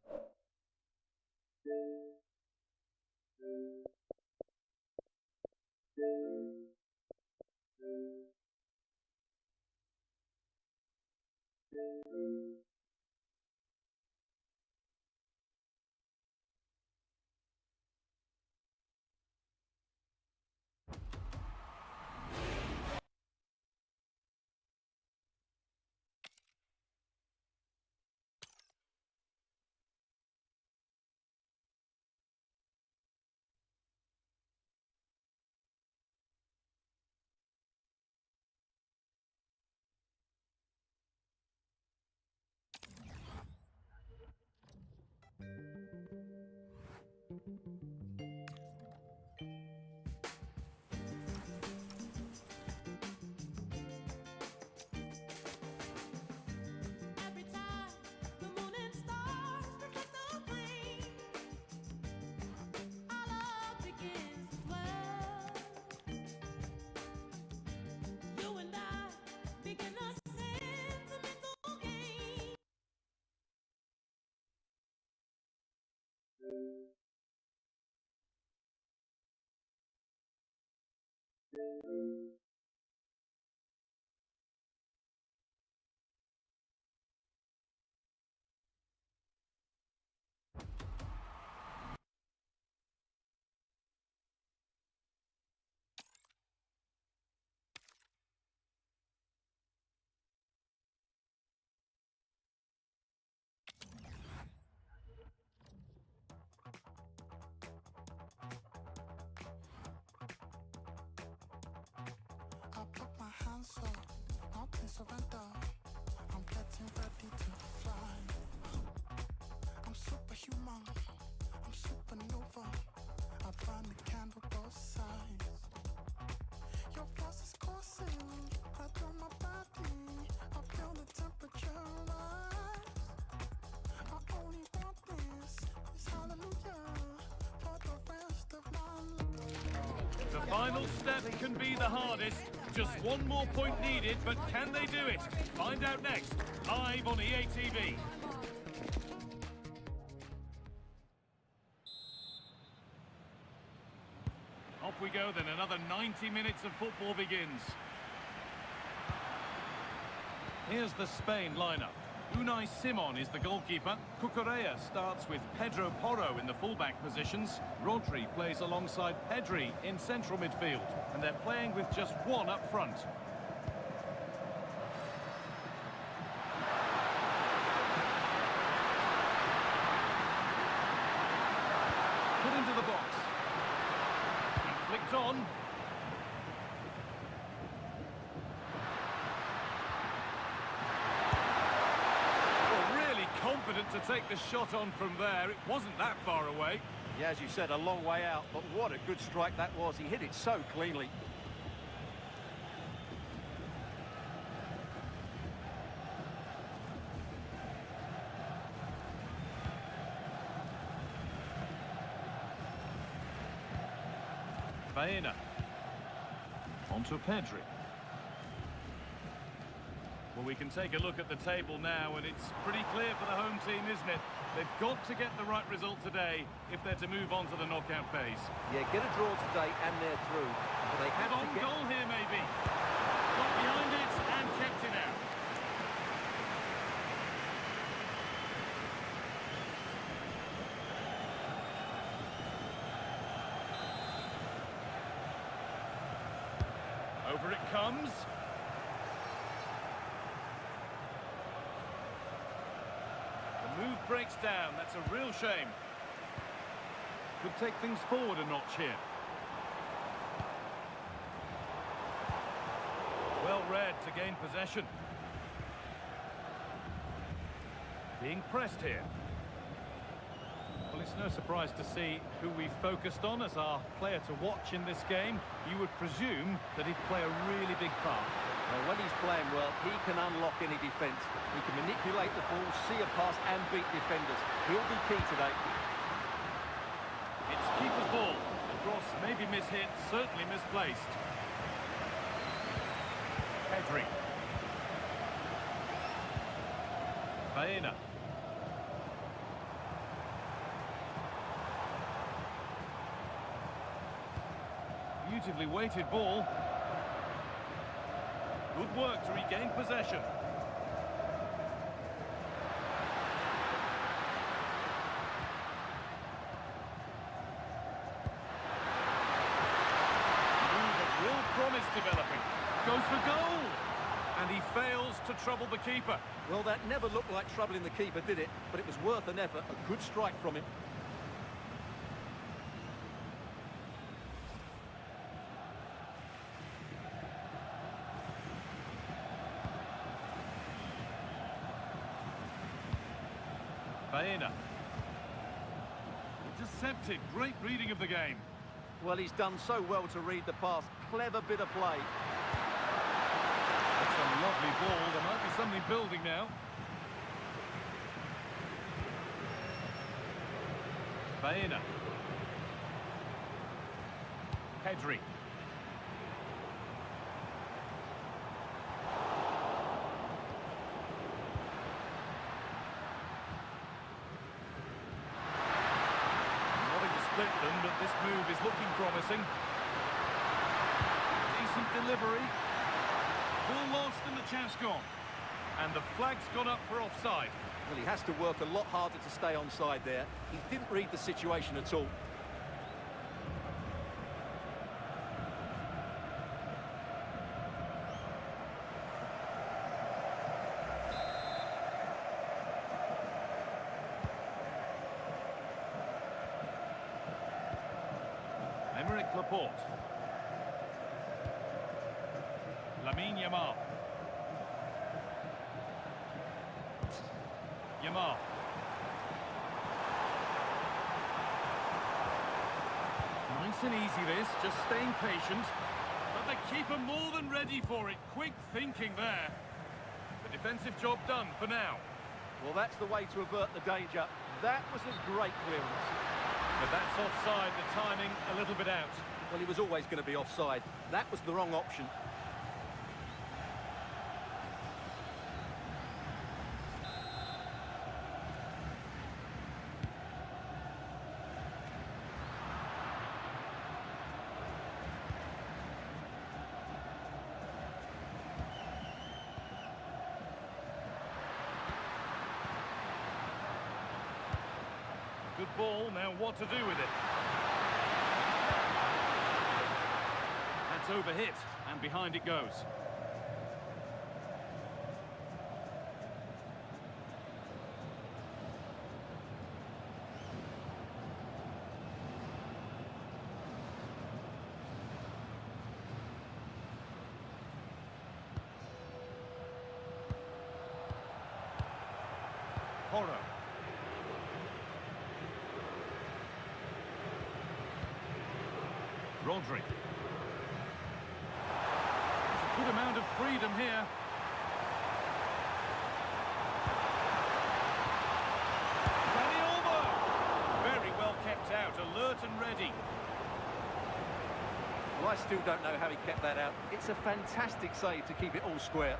Every time the moon and stars reflect the flame, our love begins to dwell. You and I begin a sentimental game.
I put my hands up, nothing surrender. I'm getting ready to fly. I'm superhuman, I'm supernova. I burn the candle both sides. Your force is coursing right through my body. I feel the temperature rise. I only want this hallelujah for the rest of my life.
The final step can be the hardest. Just one more point needed, but can they do it? Find out next, live on EA TV. Off we go then, another 90 minutes of football begins. Here's the Spain lineup. Unai Simon is the goalkeeper. Cucurella starts with Pedro Porro in the fullback positions. Rodri plays alongside Pedri in central midfield. And they're playing with just one up front. Put into the box. And flicked on. Confident to take the shot on from there. It wasn't that far away.
Yeah, as you said, a long way out, but what a good strike that was. He hit it so cleanly.
Baena. Onto Pedri. Well, we can take a look at the table now, and it's pretty clear for the home team, isn't it? They've got to get the right result today if they're to move on to the knockout phase.
Yeah, get a draw today and they're through. But they have
On
to get...
goal here, maybe. Got behind it and kept it out. Over it comes. The move breaks down. That's a real shame. Could take things forward a notch here. Well read to gain possession. Being pressed here. Well, it's no surprise to see who we focused on as our player to watch in this game. You would presume that he'd play a really big part.
Well, when he's playing well, he can unlock any defence. He can manipulate the ball, see a pass and beat defenders. He'll be key today.
It's keeper's ball. The cross may be mishit, certainly misplaced. Pedri. Baena. Beautifully weighted ball. Good work to regain possession. Move of real promise developing. Goes for goal! And he fails to trouble the keeper.
Well, that never looked like troubling the keeper, did it? But it was worth an effort. A good strike from him.
Baena. Intercepted. Great reading of the game.
Well, he's done so well to read the pass. Clever bit of play.
That's a lovely ball. There might be something building now. Baena. Pedri. Nothing to split them, but this move is looking promising. Decent delivery. Ball lost and the chance gone. And the flag's gone up for offside.
Well, he has to work a lot harder to stay onside there. He didn't read the situation at all.
Aymeric Laporte. Lamine Yamal. Yamal. Nice and easy this, just staying patient. But the keeper more than ready for it. Quick thinking there. The defensive job done for now.
Well, that's the way to avert the danger. That was a great clearance.
But that's offside, the timing a little bit out.
Well, he was always going to be offside. That was the wrong option.
Good ball, now what to do with it? That's overhit, and behind it goes. Porro. Rodri. There's a good amount of freedom here. Dani Olmo. Very well kept out, alert and ready.
Well, I still don't know how he kept that out. It's a fantastic save to keep it all square.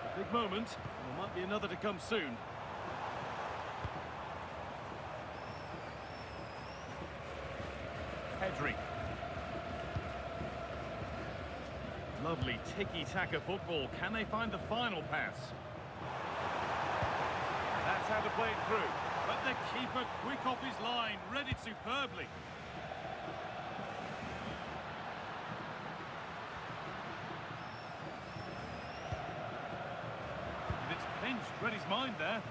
A big moment. There might be another to come soon. Pedri. Lovely tiki-taka football. Can they find the final pass? That's how to play it through. But the keeper quick off his line, read it superbly. And it's pinched, read his mind there.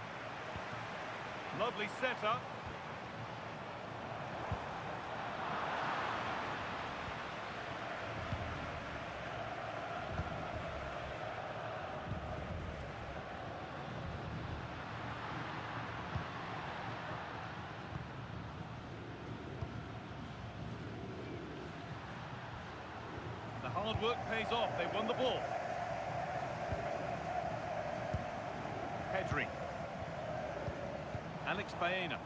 Lovely setup. The hard work pays off. They won the ball. Pedri. Alex Baena.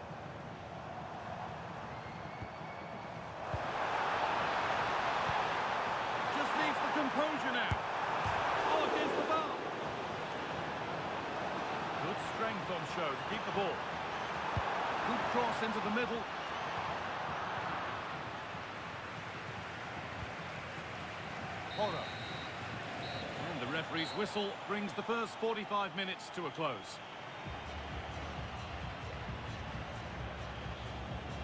Just needs the composure now. Oh, against the bar. Good strength on show to keep the ball. Good cross into the middle. Porro. And the referee's whistle brings the first 45 minutes to a close.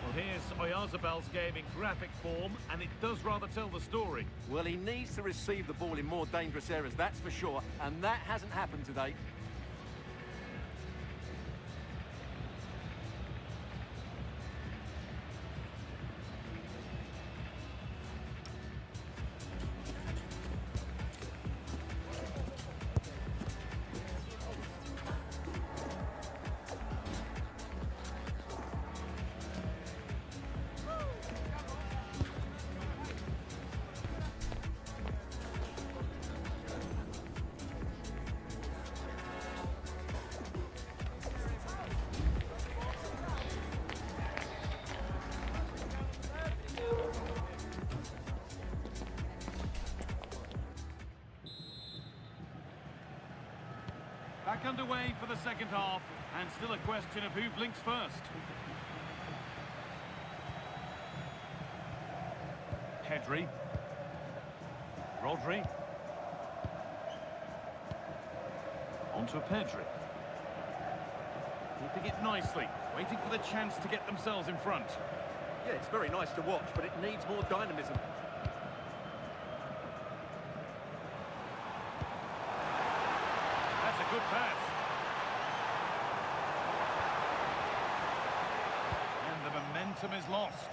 Well, here's Oyarzabal's game in graphic form, and it does rather tell the story.
Well, he needs to receive the ball in more dangerous areas, that's for sure, and that hasn't happened today.
Back underway for the second half, and still a question of who blinks first. Pedri. Rodri. Onto Pedri. Keeping it nicely, waiting for the chance to get themselves in front.
Yeah, it's very nice to watch, but it needs more dynamism.
That's a good pass. And the momentum is lost.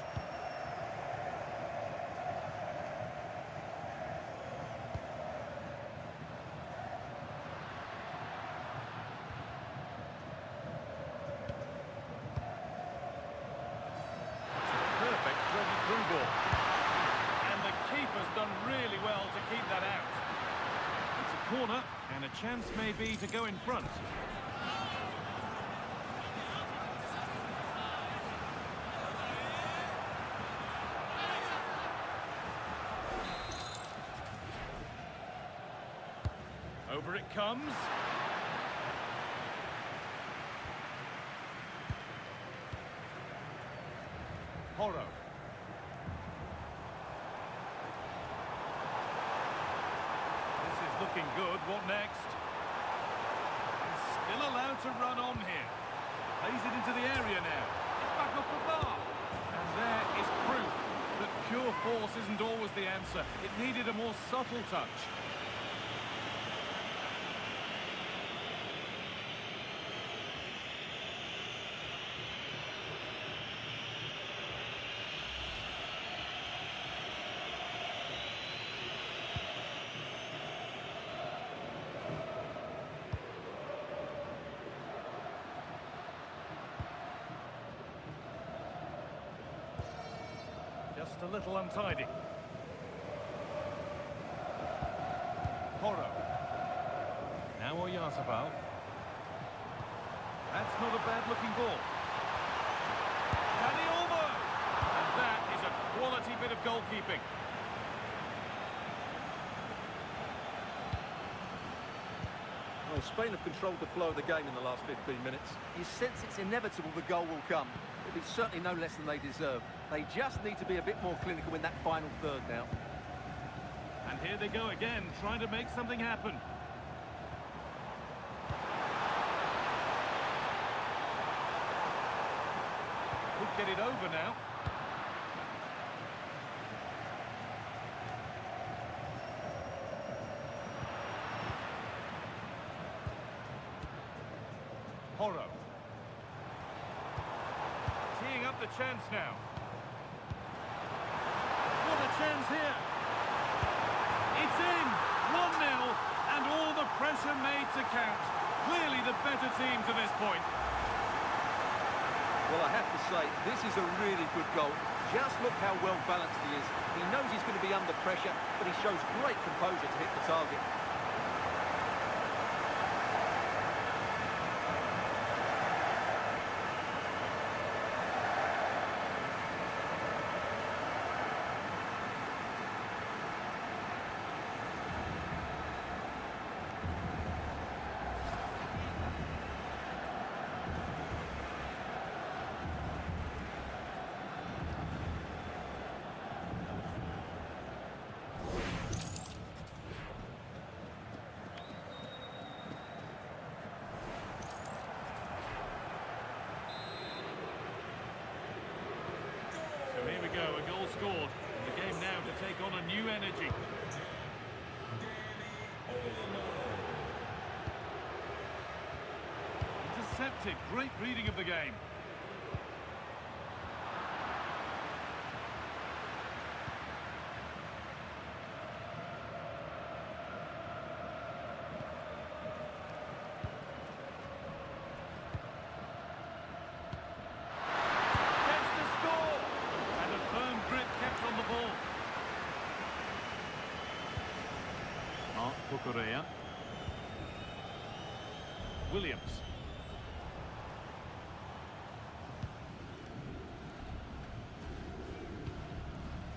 Perfect threaded through ball. And the keeper's done really well to keep that out. It's a corner, and a chance may be to go in front. Over it comes. Porro. This is looking good. What next? He's still allowed to run on here. Plays it into the area now. It's back off the bar. And there is proof that pure force isn't always the answer. It needed a more subtle touch. Just a little untidy. Porro. Now Oyarzabal. That's not a bad-looking ball. Dani Olmo! And that is a quality bit of goalkeeping.
Well, Spain have controlled the flow of the game in the last 15 minutes. You sense it's inevitable the goal will come. It'll be certainly no less than they deserve. They just need to be a bit more clinical in that final third now.
And here they go again, trying to make something happen. Could get it over now. Porro. Teeing up the chance now. What a chance here. It's in. 1-0, and all the pressure made to count. Clearly the better team to this point.
Well, I have to say, this is a really good goal. Just look how well balanced he is. He knows he's going to be under pressure, but he shows great composure to hit the target.
goal scored. The game now to take on a new energy. Intercepted. Great reading of the game. Gets the score! And a firm grip kept on the ball. Mark Cucurella. Williams.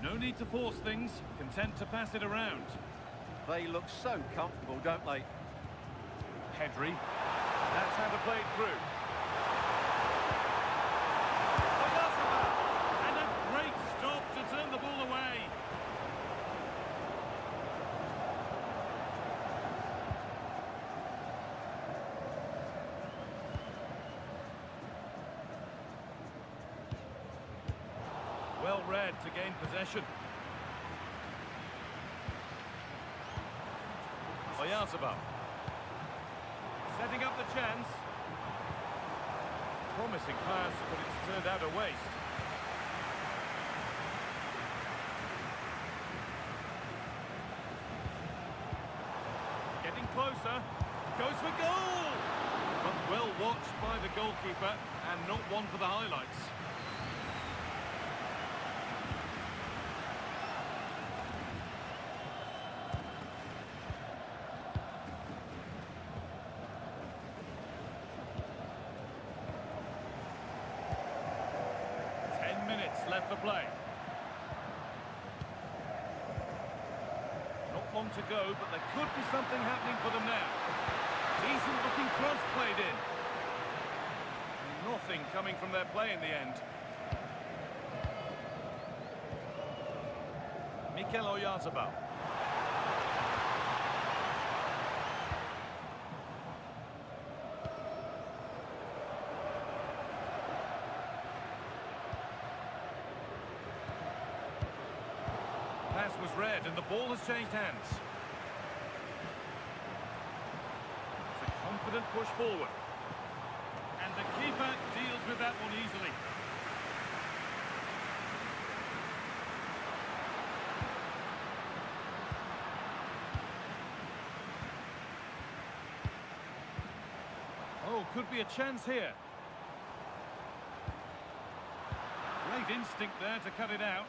No need to force things, content to pass it around.
They look so comfortable, don't they?
Pedri. That's how to play it through. And a great stop to turn the ball away. Well read to gain possession. Oyarzabal. Setting up the chance. Promising pass, but it's turned out a waste. Getting closer. Goes for goal! But well watched by the goalkeeper, and not one for the highlights. Left for play. Not long to go, but there could be something happening for them now. Decent looking cross played in. Nothing coming from their play in the end. Mikel Oyarzabal. Pass was read and the ball has changed hands. It's a confident push forward. And the keeper deals with that one easily. Oh, could be a chance here. Great instinct there to cut it out.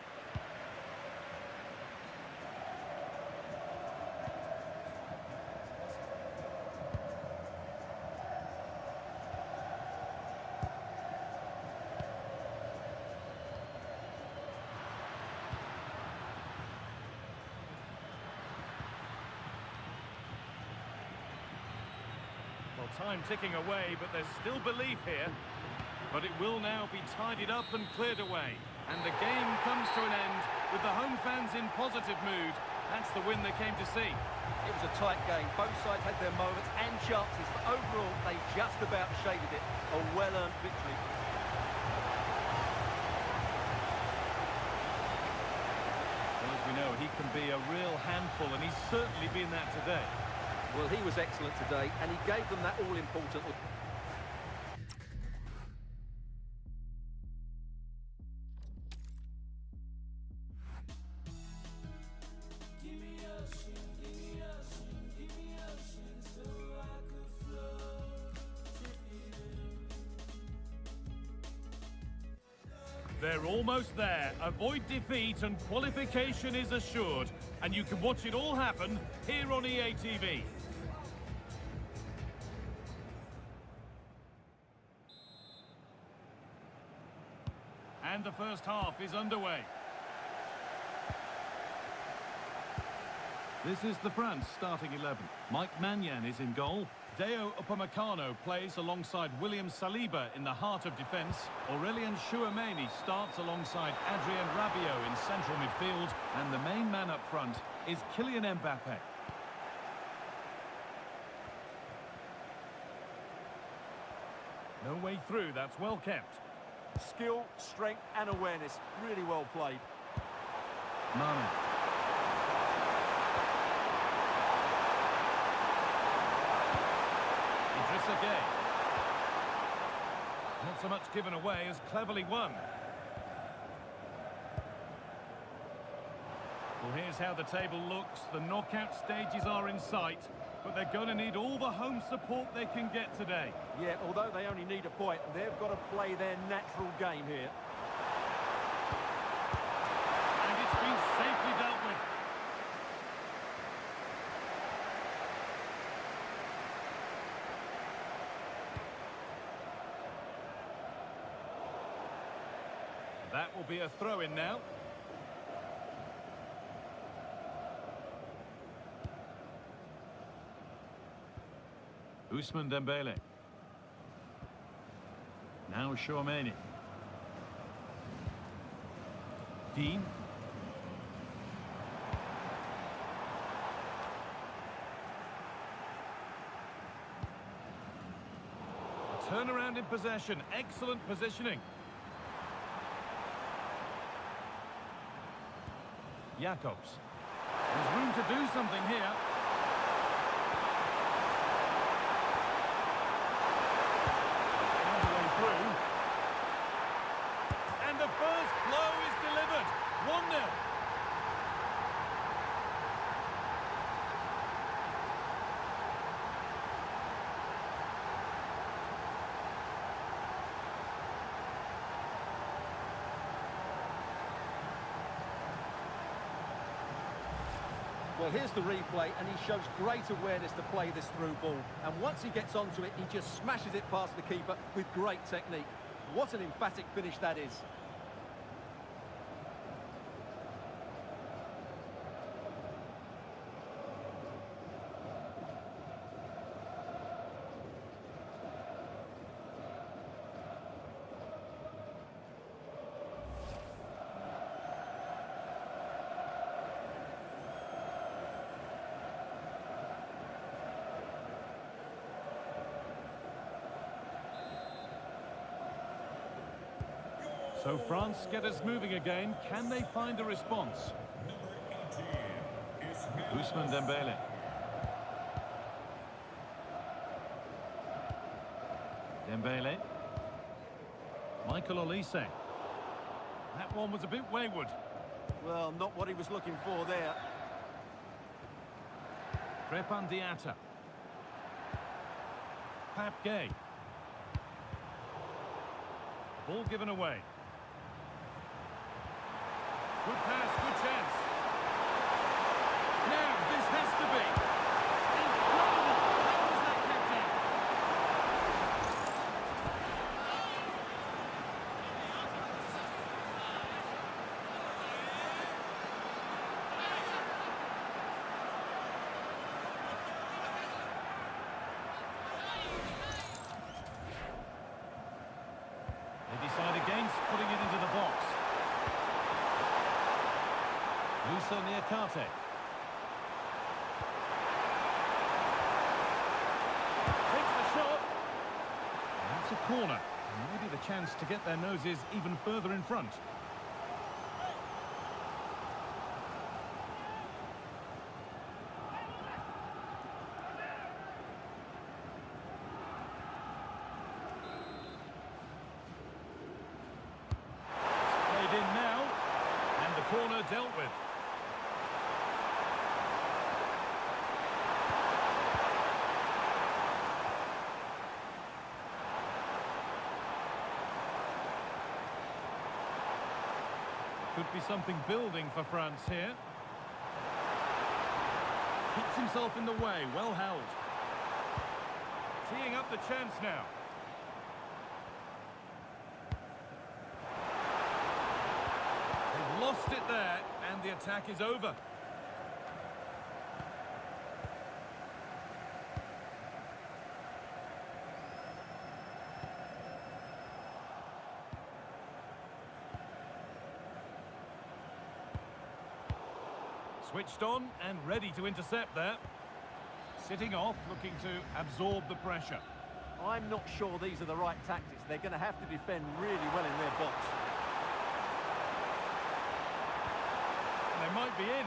Well, time ticking away, but there's still belief here. But it will now be tidied up and cleared away. And the game comes to an end with the home fans in positive mood. That's the win they came to see.
It was a tight game. Both sides had their moments and chances, but overall, they just about shaded it. A well-earned victory.
Well, as we know, he can be a real handful, and he's certainly been that today.
Well, he was excellent today, and he gave them that all-important...
They're almost there. Avoid defeat and qualification is assured. And you can watch it all happen here on EA TV. And the first half is underway. This is the France starting 11. Mike Maignan is in goal. Deo Upamecano plays alongside William Saliba in the heart of defence. Aurelien Chouameni starts alongside Adrien Rabiot in central midfield. And the main man up front is Kylian Mbappe. No way through, that's well kept.
Skill, strength and awareness. Really well played.
Mane. Idrissa Gueye. Not so much given away as cleverly won. Well, here's how the table looks. The knockout stages are in sight, but they're going to need all the home support they can get today.
Yeah, although they only need a point, they've got to play their natural game here.
And it's been safely dealt with. That will be a throw-in now. Ousmane Dembele. Now Tchouaméni. Dean. A turnaround in possession. Excellent positioning. Jacobs. There's room to do something here. All the way through. And the first blow is delivered. 1-0.
Well, here's the replay, and he shows great awareness to play this through ball. And once he gets onto it, he just smashes it past the keeper with great technique. What an emphatic finish that is.
So France get us moving again. Can they find a response? Ousmane Dembele. Dembele. Michael Olise. That one was a bit wayward.
Well, not what he was looking for there.
Crépin Diatta. Pape Gueye. Ball given away. Good pass, good chance. Now, this has to be. Incredible! How was that kept in? They decide against putting it into the box. Moussa Niakate. Takes the shot. And that's a corner. And maybe the chance to get their noses even further in front. It's played in now. And the corner dealt with. Could be something building for France here. Keeps himself in the way, well held. Teeing up the chance now. They've lost it there, and the attack is over. Switched on and ready to intercept there. Sitting off, looking to absorb the pressure.
I'm not sure these are the right tactics. They're going to have to defend really well in their box.
They might be in.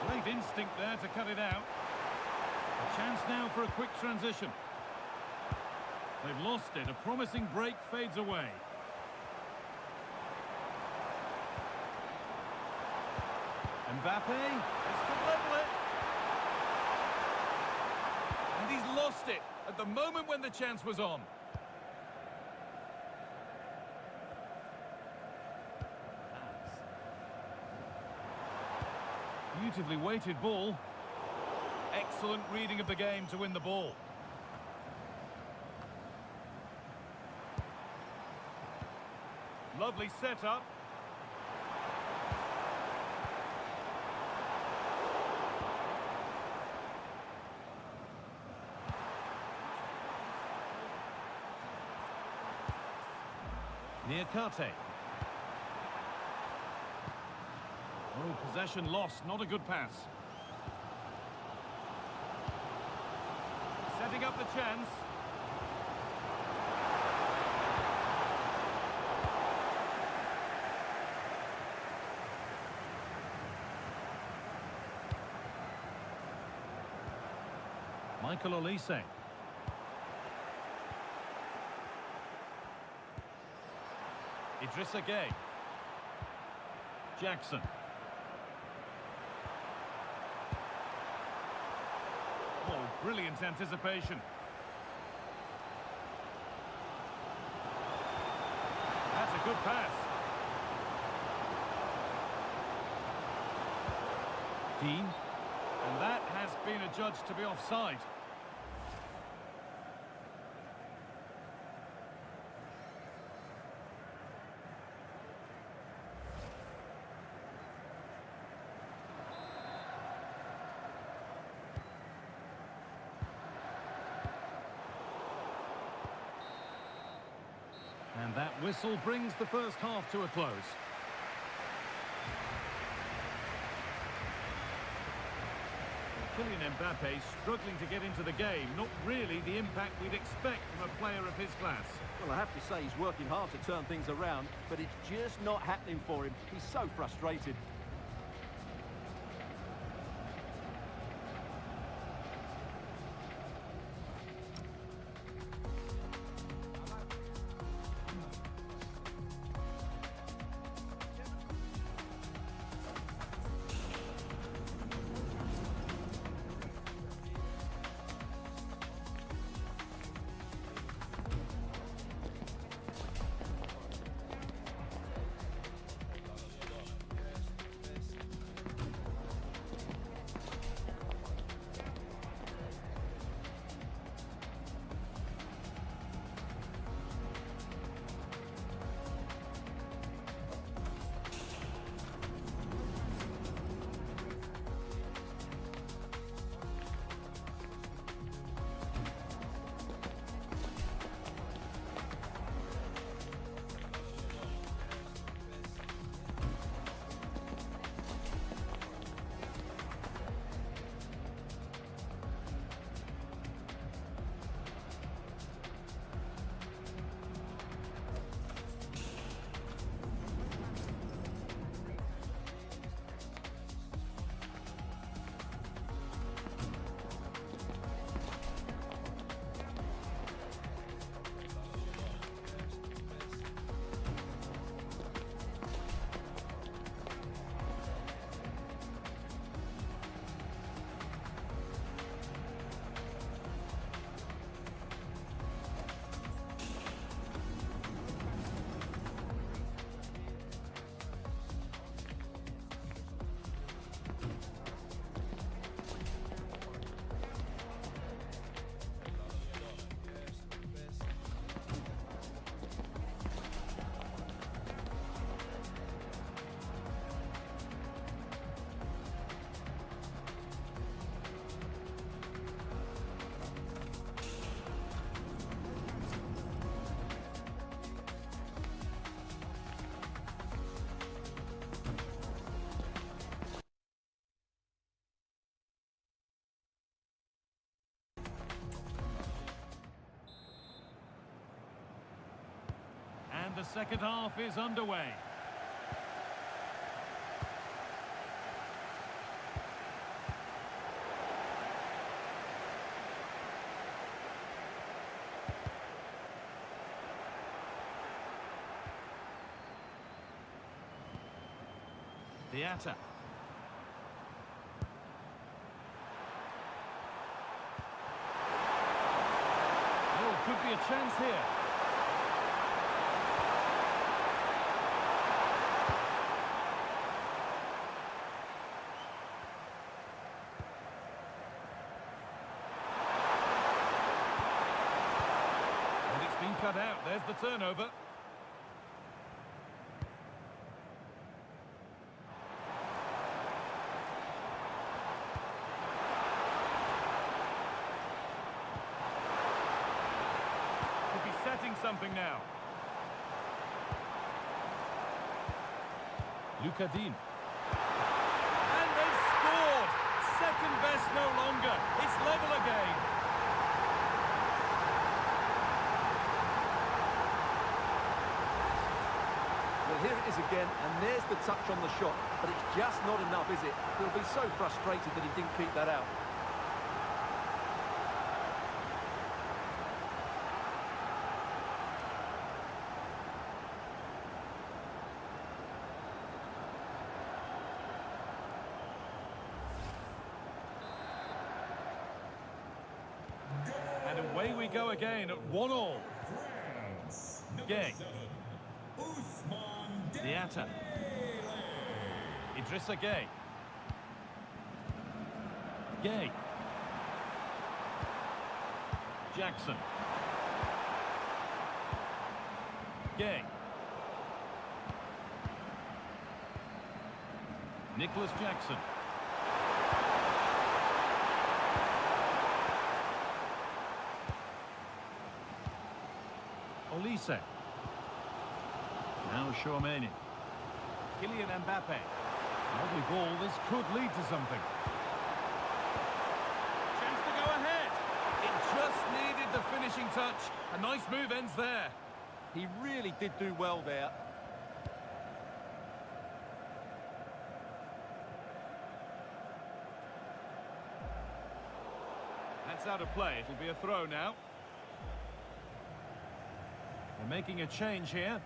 Great instinct there to cut it out. A chance now for a quick transition. They've lost it. A promising break fades away. Mbappe, this could level it. And he's lost it at the moment when the chance was on. Beautifully weighted ball. Excellent reading of the game to win the ball. Lovely setup. Niakate. Oh, possession lost, not a good pass. Setting up the chance. Michael Olise. Idrissa Gueye. Jackson. Oh, brilliant anticipation. That's a good pass. Dean. And that has been adjudged to be offside. And that whistle brings the first half to a close. Kylian Mbappe struggling to get into the game. Not really the impact we'd expect from a player of his class.
Well, I have to say he's working hard to turn things around, but it's just not happening for him. He's so frustrated.
the second half is underway. Diatta. Oh, could be a chance here. And it's been cut out. There's the turnover. Setting something now. Luca Dean. And they've scored! Second best no longer. It's level again.
Well, here it is again, and there's the touch on the shot, but it's just not enough, is it? He'll be so frustrated that he didn't keep that out.
And away we go again at 1-1. Gay. Diatta. Idrissa Gay. Gay. Jackson. Gay. Nicholas Jackson. Olise. Now Chouameni. Kylian Mbappe. Lovely ball. This could lead to something. Chance to go ahead. It just needed the finishing touch. A nice move ends there.
He really did do well there.
That's out of play. It'll be a throw now. They're making a change here.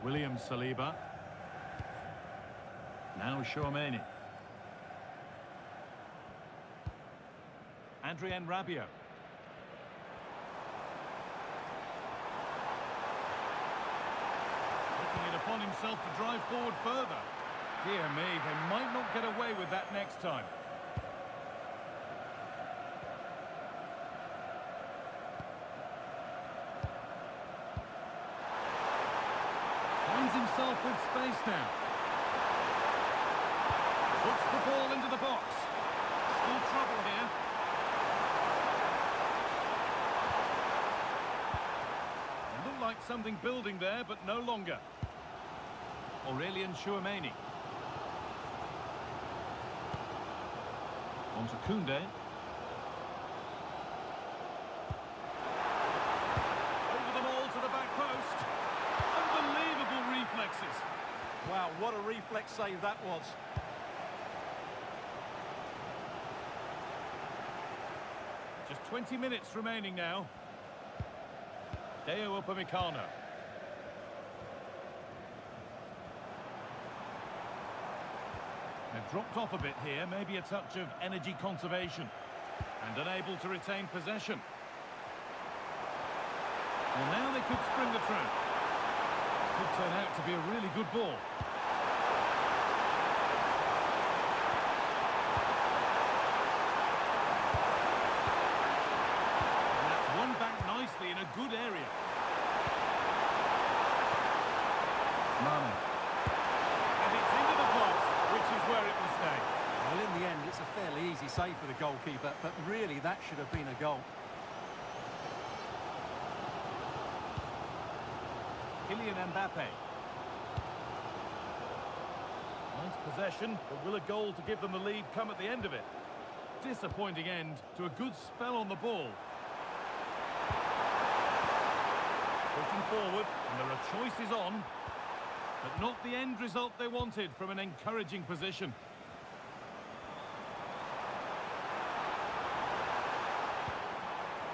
William Saliba. Now Chouameni. Adrien Rabiot. Taking it upon himself to drive forward further. Dear me, they might not get away with that next time. Finds himself with space now. Puts the ball into the box. Still trouble here. It looked like something building there, but no longer. Aurelien Chouameni. On to Koundé. Over the ball to the back post. Unbelievable reflexes.
Wow, what a reflex save that was.
Just 20 minutes remaining now. Deo Upamecano. They've dropped off a bit here, maybe a touch of energy conservation. And unable to retain possession. Well, now they could spring the trap. Could turn out to be a really good ball. And that's won back nicely in a good area. Mane. And it's into the box, which is where it will stay.
Well, in the end, it's a fairly easy save for the goalkeeper, but really that should have been a goal. Kylian Mbappe.
Nice possession, but will a goal to give them the lead come at the end of it? Disappointing end to a good spell on the ball. Pushing forward, and there are choices on, but not the end result they wanted from an encouraging position.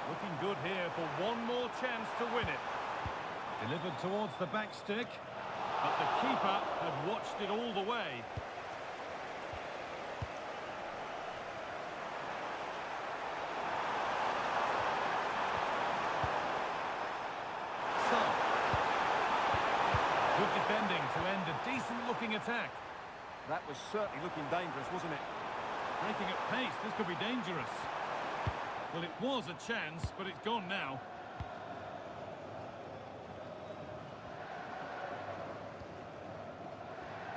Looking good here for one more chance to win it. Delivered towards the back stick, but the keeper had watched it all the way. Son. Good defending to end a decent-looking attack.
That was certainly looking dangerous, wasn't it?
Breaking at pace, this could be dangerous. Well, it was a chance, but it's gone now.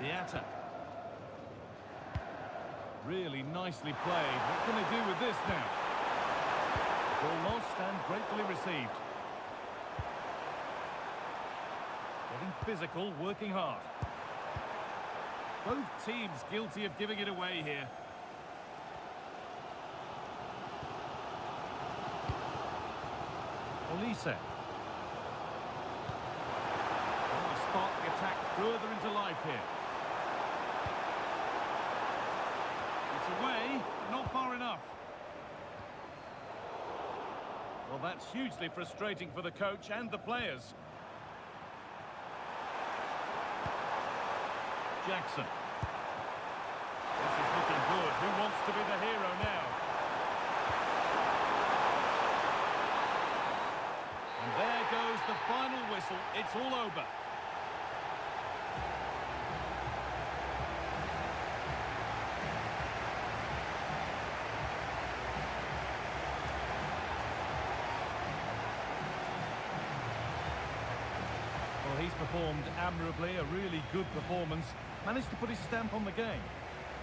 Diatta. Really nicely played. What can they do with this now? Ball lost and gratefully received. Getting physical, working hard. Both teams guilty of giving it away here. Olise. Trying to spark the attack further into life here. It's away, but not far enough. Well, that's hugely frustrating for the coach and the players. Jackson. This is looking good. Who wants to be the hero now? And there goes the final whistle. It's all over. Well, he's performed admirably, a really good performance. Managed to put his stamp on the game.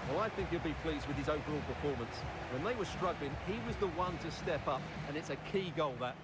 Well, I think he'll be pleased with his overall performance. When they were struggling, he was the one to step up, and it's a key goal, that.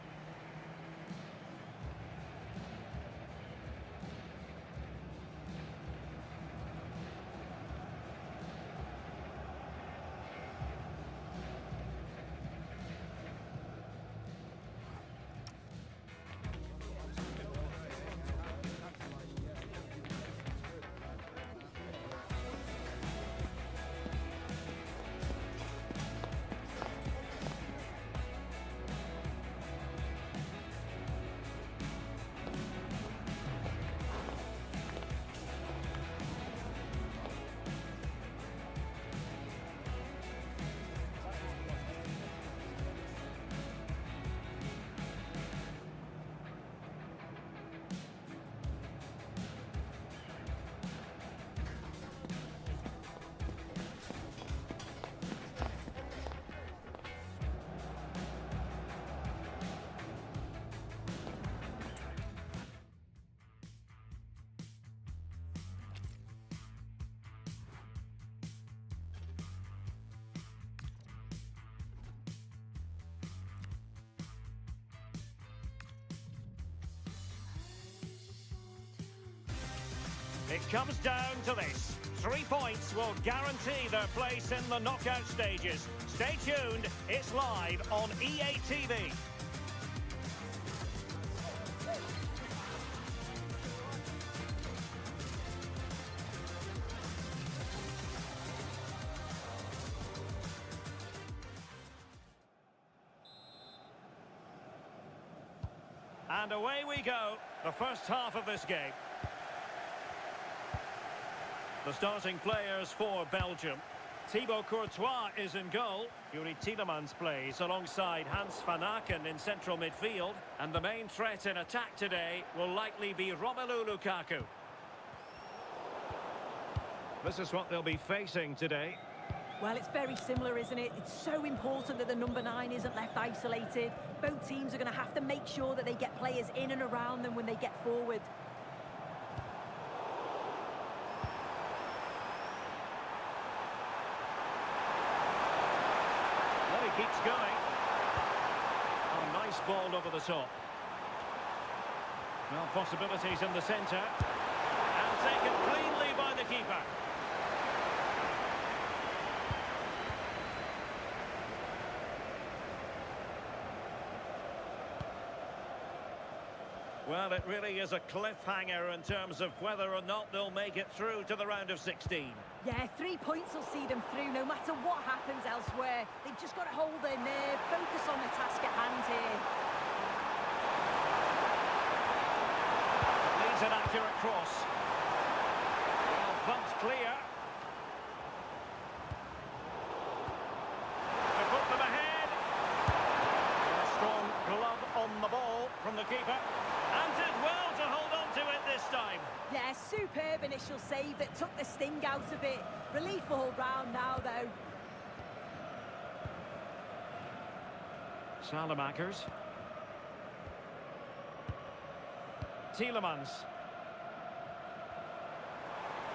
It comes down to this. 3 points will guarantee their place in the knockout stages. Stay tuned, it's live on EA TV. And away we go, the first half of this game. The starting players for Belgium. Thibaut Courtois is in goal. Yuri Tielemans plays alongside Hans van Aken in central midfield. And the main threat in attack today will likely be Romelu Lukaku. This is what they'll be facing today.
Well, it's very similar, isn't it? It's so important that the number 9 isn't left isolated. Both teams are going to have to make sure that they get players in and around them when they get forward.
Keeps going. Oh, nice ball over the top. Well, possibilities in the centre. And taken cleanly by the keeper. Well, it really is a cliffhanger in terms of whether or not they'll make it through to the round of 16.
Yeah, 3 points will see them through no matter what happens elsewhere. They've just got to hold their nerve, focus on the task at hand here.
Needs an accurate cross. Well, thumped clear. To put them ahead. A strong glove on the ball from the keeper. And did well to hold on to it this time.
Yeah, superb initial save that took the sting out of it. Relief all round now, though.
Salamakers. Tielemans.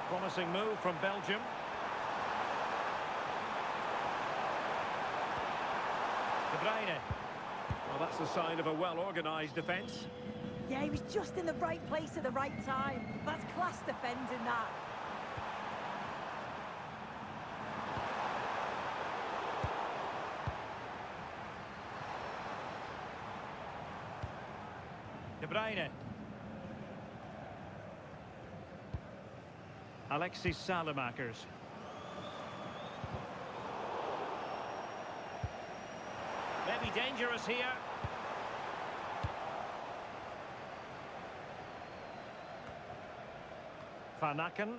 Promising move from Belgium. De Bruyne. Well, that's a sign of a well-organised defence.
Yeah, he was just in the right place at the right time. That's class defending, that.
De Bruyne. Alexis Salamakers. Maybe dangerous here. Van Aken.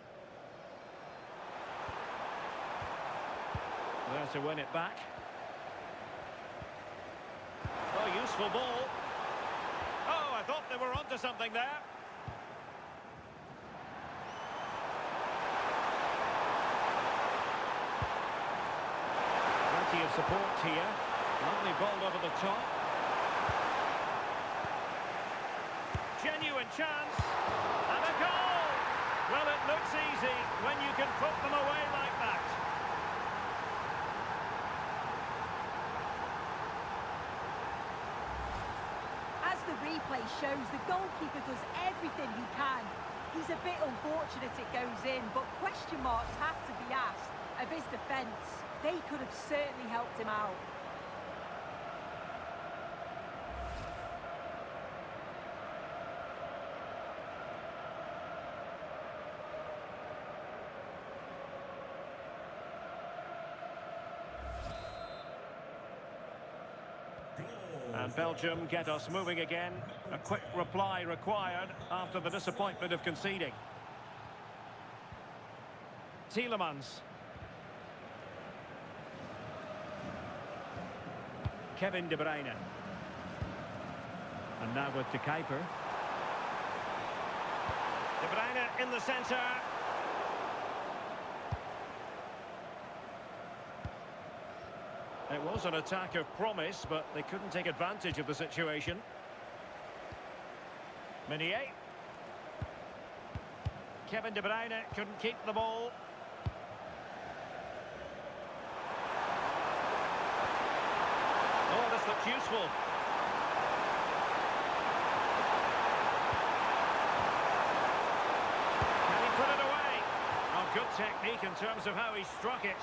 There to win it back. Oh, useful ball. Oh, I thought they were onto something there. Plenty of support here. Lovely ball over the top. Genuine chance. And a goal! Well, it looks easy when you can put them away like that.
As the replay shows, the goalkeeper does everything he can. He's a bit unfortunate it goes in, but question marks have to be asked of his defence. They could have certainly helped him out.
And Belgium get us moving again. A quick reply required after the disappointment of conceding. Tielemans. Kevin De Bruyne. And now with De Kuiper. De Bruyne in the centre. It was an attack of promise, but they couldn't take advantage of the situation. Meunier. Kevin De Bruyne couldn't keep the ball. Oh, this looks useful. Can he put it away? Oh, good technique in terms of how he struck it.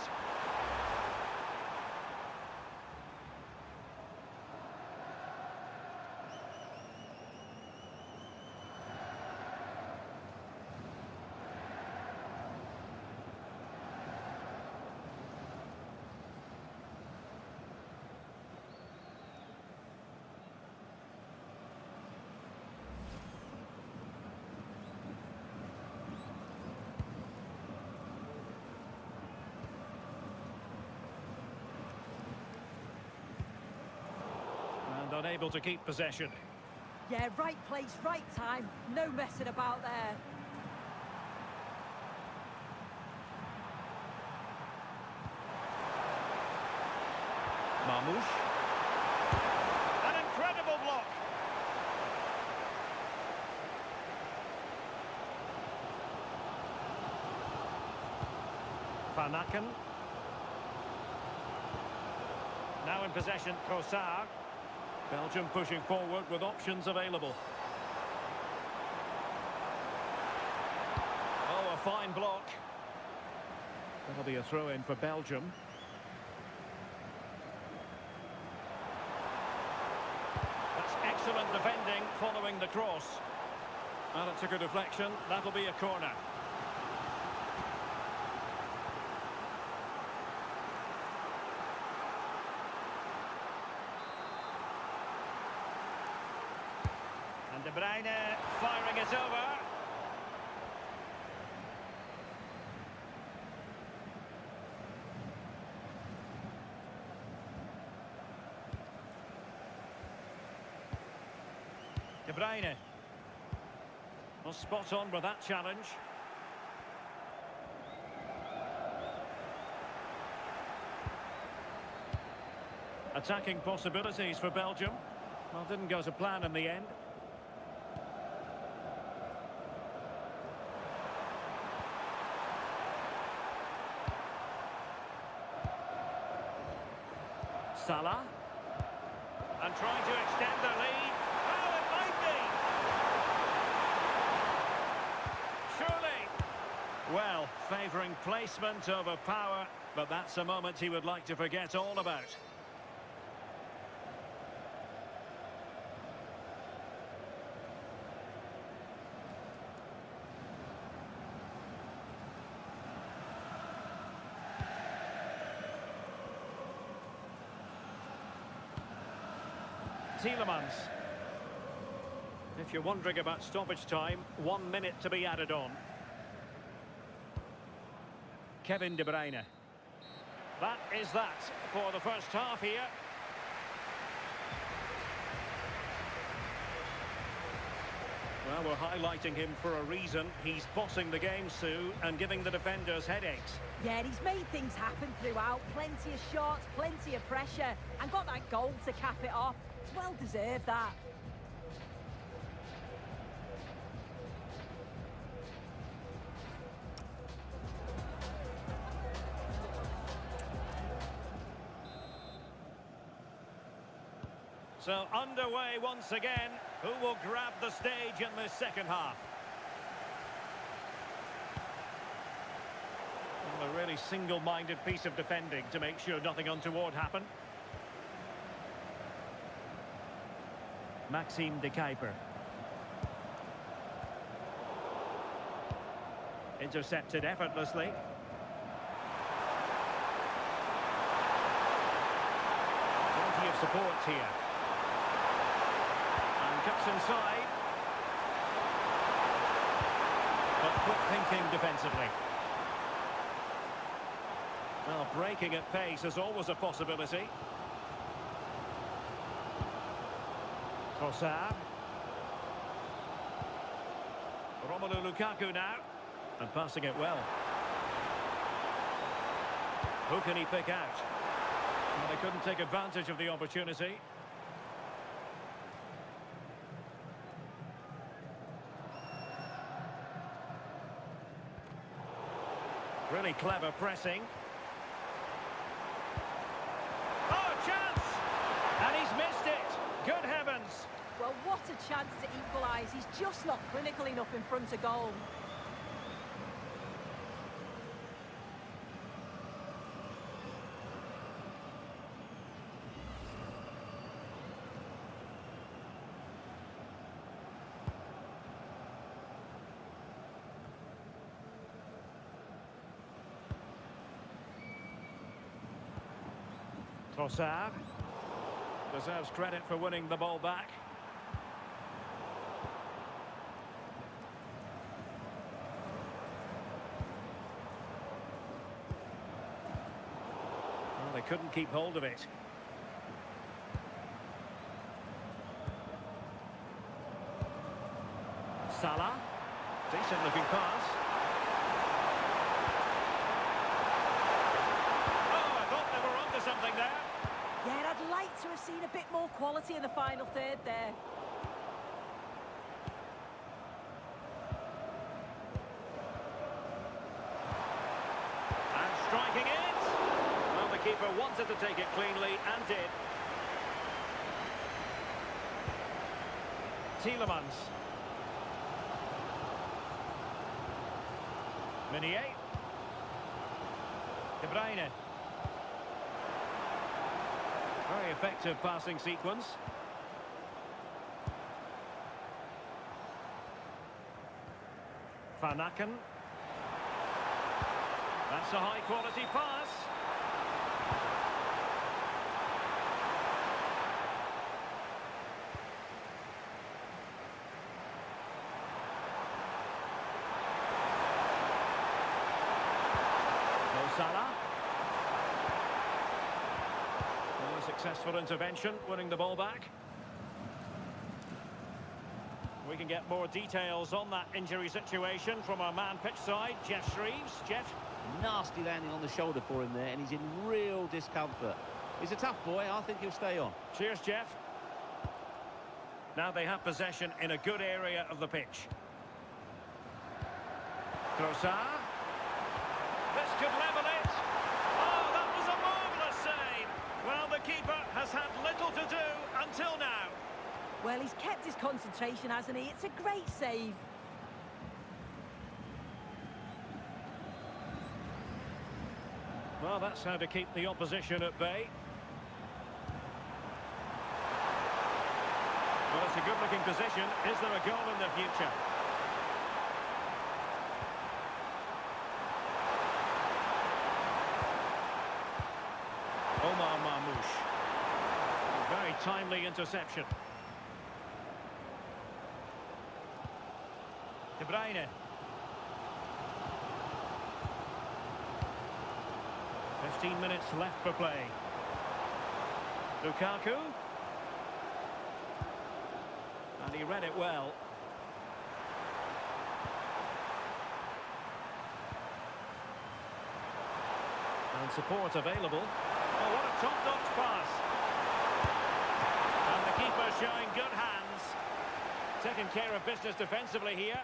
And unable to keep possession.
Yeah, right place, right time. No messing about there.
Marmoush. An incredible block. Van Aken. Now in possession, Kossar. Belgium pushing forward with options available. Oh, a fine block. That'll be a throw-in for Belgium. That's Excellent defending following the cross. And it took a deflection. That'll be a corner. And De Bruyne firing it over. De Bruyne. Well, spot on with that challenge. Attacking possibilities for Belgium. Well, didn't go to plan in the end. Salah. And trying to extend their lead. Oh, it might be! Surely! Well, favouring placement over power, but that's a moment he would like to forget all about. Tielemans. If you're wondering about stoppage time, 1 minute to be added on. Kevin De Bruyne. That is that for the first half here. Well, we're highlighting him for a reason. He's bossing the game, Sue, and giving the defenders headaches.
Yeah, he's made things happen throughout. Plenty of shots, plenty of pressure, and got that goal to cap it off. It's well deserved, that.
So underway once again. Who will grab the stage in this second half? Well, a really single-minded piece of defending to make sure nothing untoward happened. Maxime de Kuiper. Intercepted effortlessly. Plenty of support here. And cuts inside. But quick thinking defensively. Well, breaking at pace is always a possibility. Trossard. Romelu Lukaku now. And passing it well. Who can he pick out? Well, they couldn't take advantage of the opportunity. Really clever pressing. Oh, chance! And he's missed it. Good heavens.
Well, what a chance to equalise. He's just not clinical enough in front of goal.
Trossard deserves credit for winning the ball back. Well, they couldn't keep hold of it. Salah, decent looking pass. Oh, I thought they were onto something there.
Yeah, I'd like to have seen a bit more quality in the final third there.
And striking it. Well, the keeper wanted to take it cleanly and did. Tielemans. Meunier. De Bruyne. Very effective passing sequence. Van Aken. That's a high-quality pass. Mo Salah. A successful intervention, winning the ball back. We can get more details on that injury situation from our man pitch side, Jeff Shreves. Jeff?
Nasty landing on the shoulder for him there, and he's in real discomfort. He's a tough boy. I think he'll stay on.
Cheers, Jeff. Now they have possession in a good area of the pitch. Trossard. This could level it. Oh, that was a marvellous save. Well, the keeper has had little to do until now.
Well, he's kept his concentration, hasn't he? It's a great save.
Well, that's how to keep the opposition at bay. Well, it's a good-looking position. Is there a goal in the future? Omar Marmoush. Very timely interception. De Bruyne. 15 minutes left for play. Lukaku. And he read it well. And support available. Oh, what a top-notch pass. And the keeper showing good hands. Taking care of business defensively here.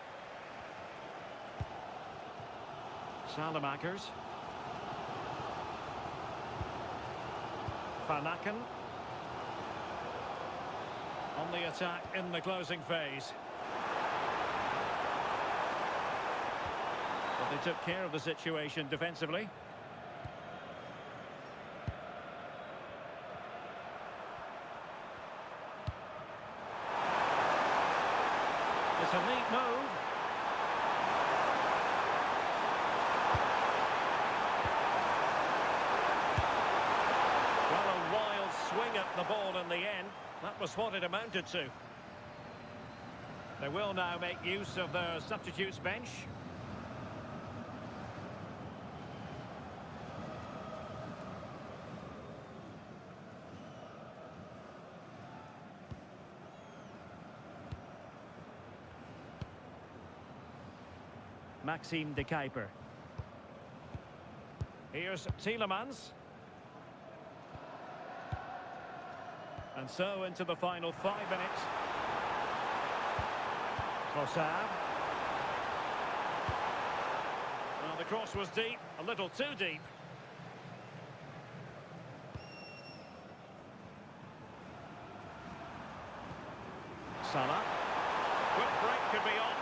Salamakers. Van Aken. On the attack in the closing phase. But they took care of the situation defensively. It's a neat move. Well, a wild swing at the ball in the end. That was what it amounted to. They will now make use of their substitutes bench. Maxime de Kuiper. Here's Tielemans. And so into the final 5 minutes. Trossard. Well, the cross was deep, a little too deep. Salah. Quick break could be on.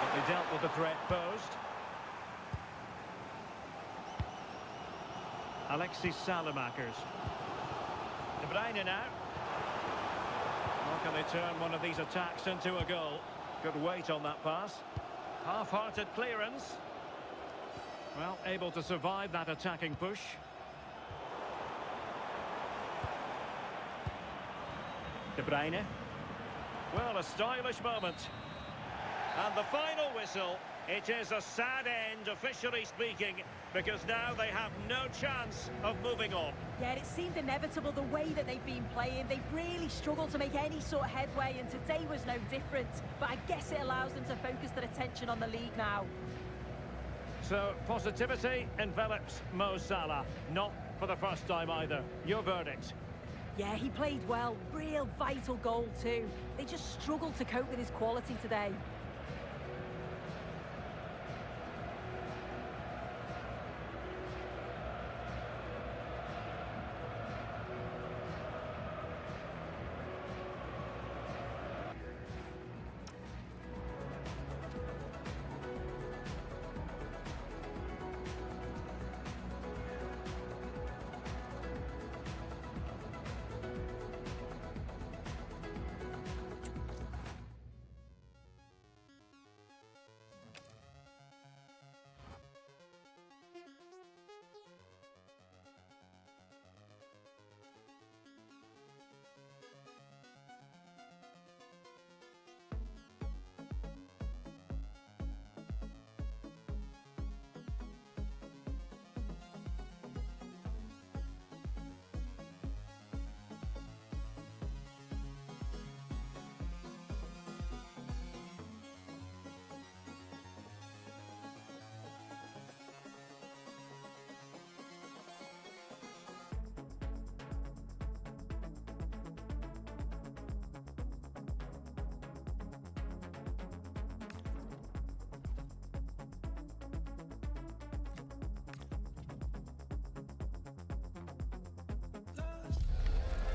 But they dealt with the threat posed. Alexis Salamakers. De Bruyne now. How can they turn one of these attacks into a goal? Good weight on that pass. Half-hearted clearance. Well, able to survive that attacking push. De Bruyne. Well, a stylish moment. And the final whistle. It is a sad end, officially speaking, because now they have no chance of moving on.
Yeah, it seemed inevitable the way that they've been playing. They've really struggled to make any sort of headway, and today was no different. But I guess it allows them to focus their attention on the league now.
So, positivity envelops Mo Salah. Not for the first time either. Your verdict?
Yeah, he played well. Real vital goal too. They just struggled to cope with his quality today.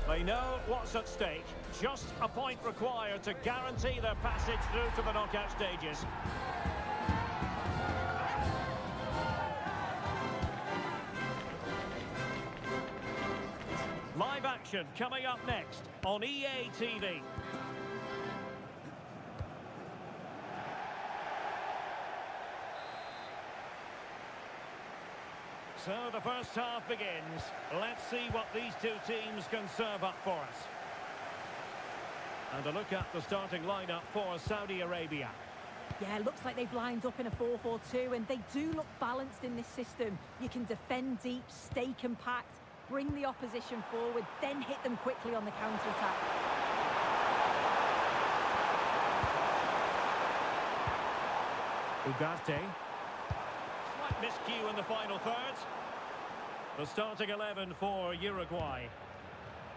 They know what's at stake. Just a point required to guarantee their passage through to the knockout stages. Live action coming up next on EA TV. So the first half begins. Let's see what these two teams can serve up for us. And a look at the starting lineup for Saudi Arabia.
Yeah, looks like they've lined up in a 4-4-2, and they do look balanced in this system. You can defend deep, stay compact, bring the opposition forward, then hit them quickly on the counter-attack.
Ugarte. Slight miscue in the final third. The starting 11 for Uruguay.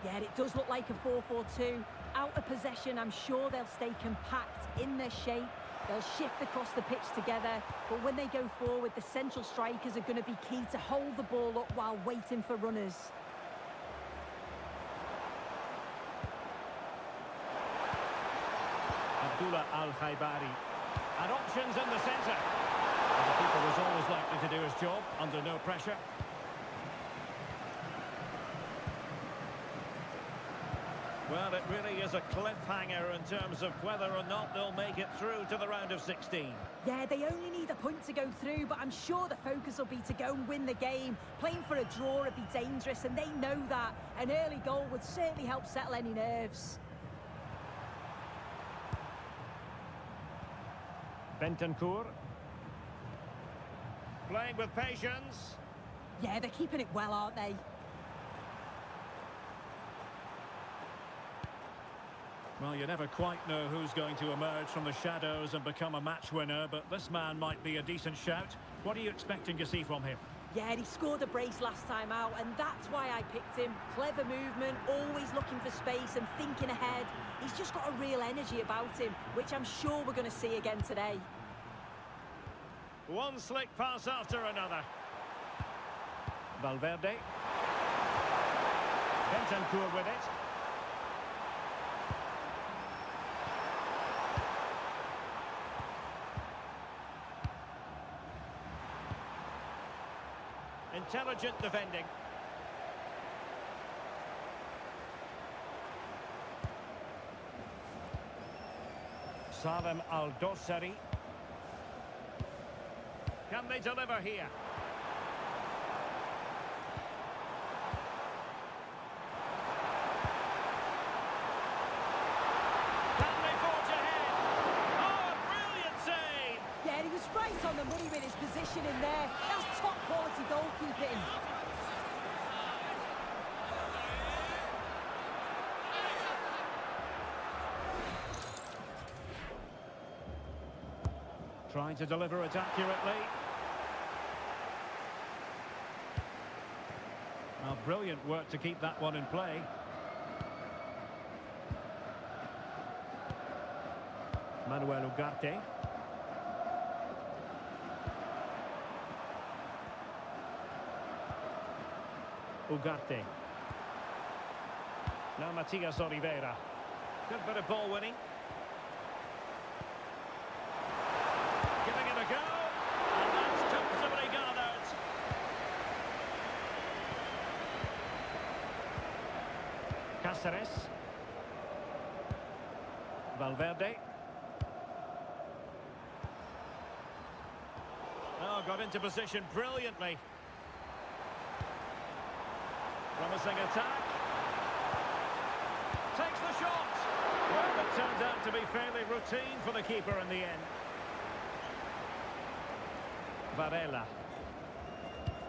Yeah, it does look like a 4-4-2. Out of possession, I'm sure they'll stay compact in their shape. They'll shift across the pitch together. But when they go forward, the central strikers are going to be key to hold the ball up while waiting for runners.
Abdullah Al-Khaibari. And options in the centre. And the keeper was always likely to do his job under no pressure. Well, it really is a cliffhanger in terms of whether or not they'll make it through to the round of 16.
Yeah, they only need a point to go through, but I'm sure the focus will be to go and win the game. Playing for a draw would be dangerous, and they know that. An early goal would certainly help settle any nerves.
Bentancur. Playing with patience.
Yeah, they're keeping it well, aren't they?
Well, you never quite know who's going to emerge from the shadows and become a match winner, but this man might be a decent shout. What are you expecting to see from him?
Yeah, he scored a brace last time out, and that's why I picked him. Clever movement, always looking for space and thinking ahead. He's just got a real energy about him, which I'm sure we're going to see again today.
One slick pass after another. Valverde. Bentancur with it. Intelligent defending. Salem Al-Dossari. Can they deliver here? Can they forge ahead? Oh, a brilliant save!
Yeah, he was right on the money with his position in there. That's top quality goalkeeping.
Trying to deliver it accurately. Well, brilliant work to keep that one in play. Manuel Ugarte. Ugarte. Now Matias Oliveira. Good bit of ball winning. Giving it a go. And that's comfortably gathered. Cáceres. Valverde. Oh, got into position brilliantly. Promising attack. Takes the shot. Well, it turned out to be fairly routine for the keeper in the end. Varela.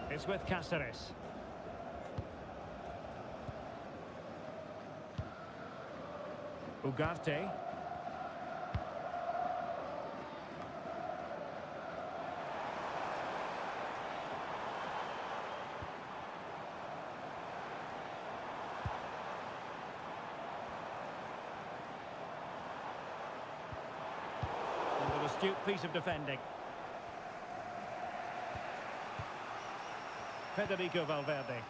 It's with Cáceres. Ugarte. And an astute piece of defending. Federico Valverde.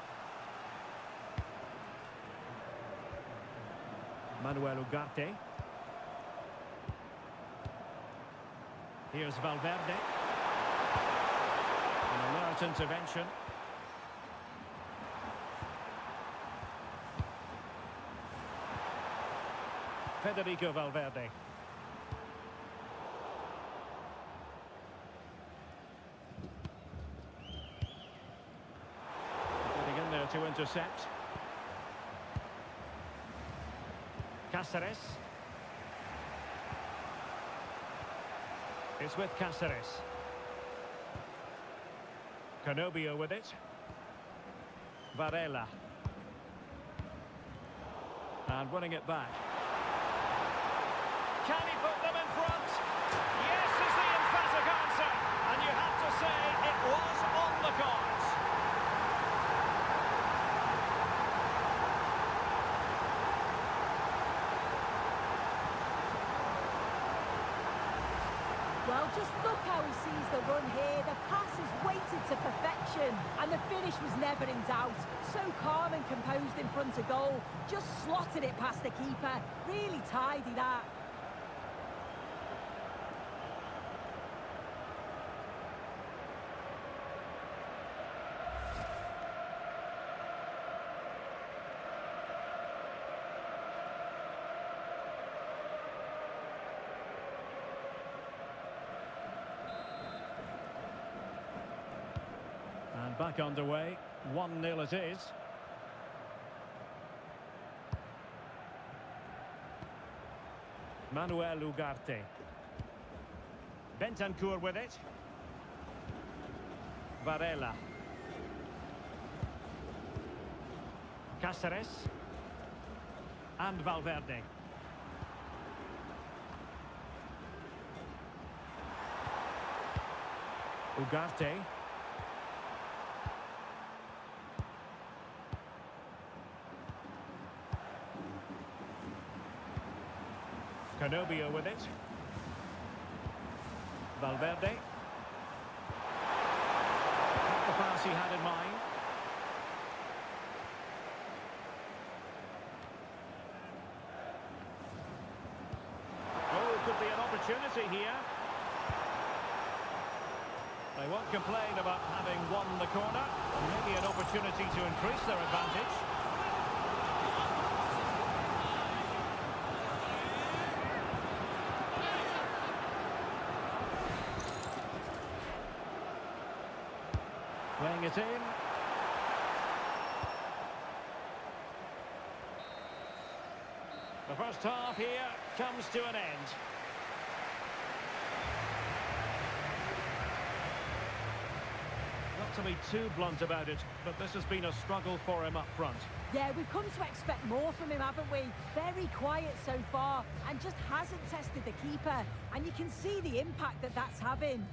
Manuel Ugarte. Here's Valverde. An alert intervention. Federico Valverde. Getting in there to intercept. Cáceres. It's with Cáceres. Canobio with it. Varela. And winning it back. Can he put them in front? Yes is the emphatic answer. And you have to say it was on the cards.
Well, just look how he sees the run here. The pass is weighted to perfection, and the finish was never in doubt. So calm and composed in front of goal. Just slotted it past the keeper. Really tidy that.
And back underway, 1-0 it is. Manuel Ugarte. Bentancur with it. Varela. Cáceres. And Valverde. Ugarte. Canobio with it. Valverde. Not the pass he had in mind. Oh, could be an opportunity here. They won't complain about having won the corner. Maybe an opportunity to increase their advantage. Playing it in. The first half here comes to an end. Not to be too blunt about it, but this has been a struggle for him up front.
Yeah, we've come to expect more from him, haven't we? Very quiet so far, and just hasn't tested the keeper. And you can see the impact that that's having.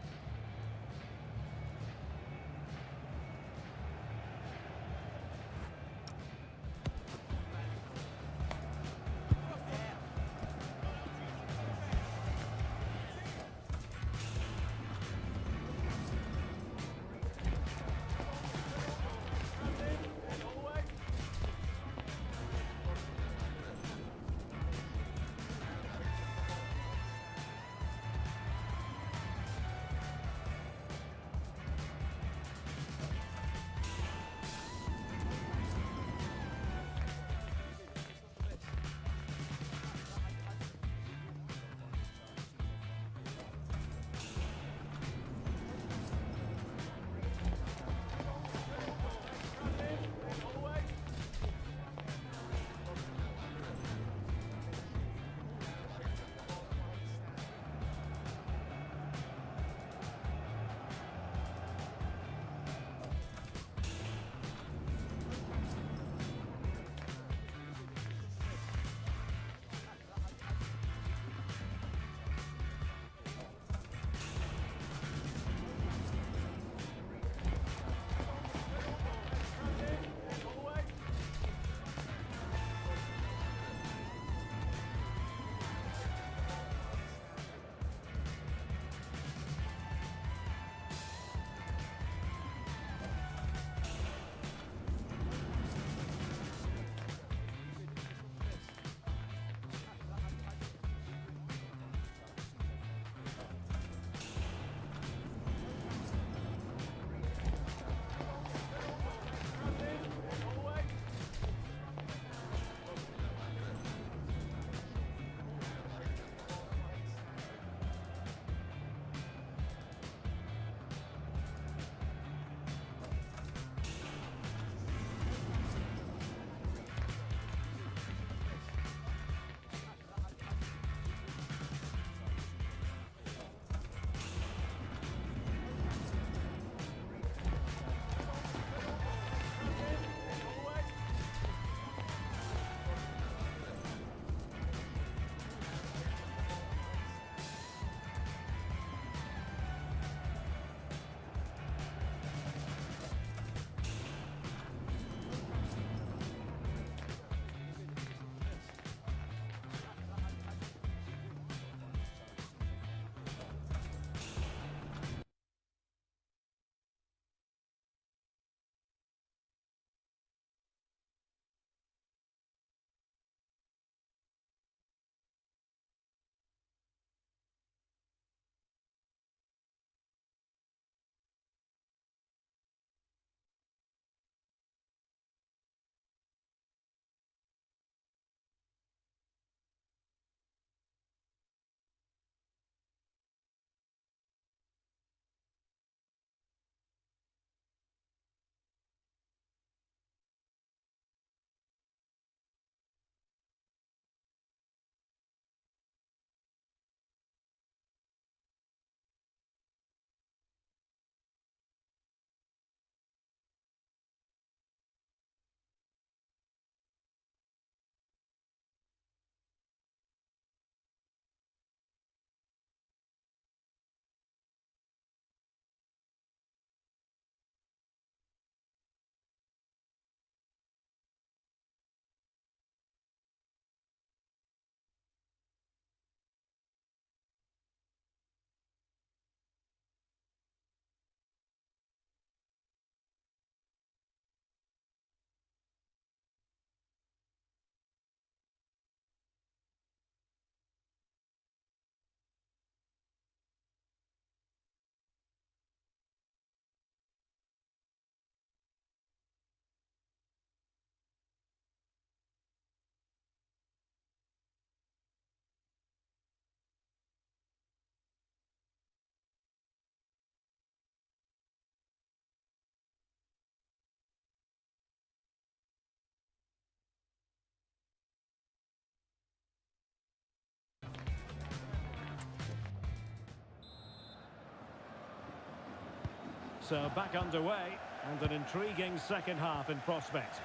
So back underway, and an intriguing second half in prospect.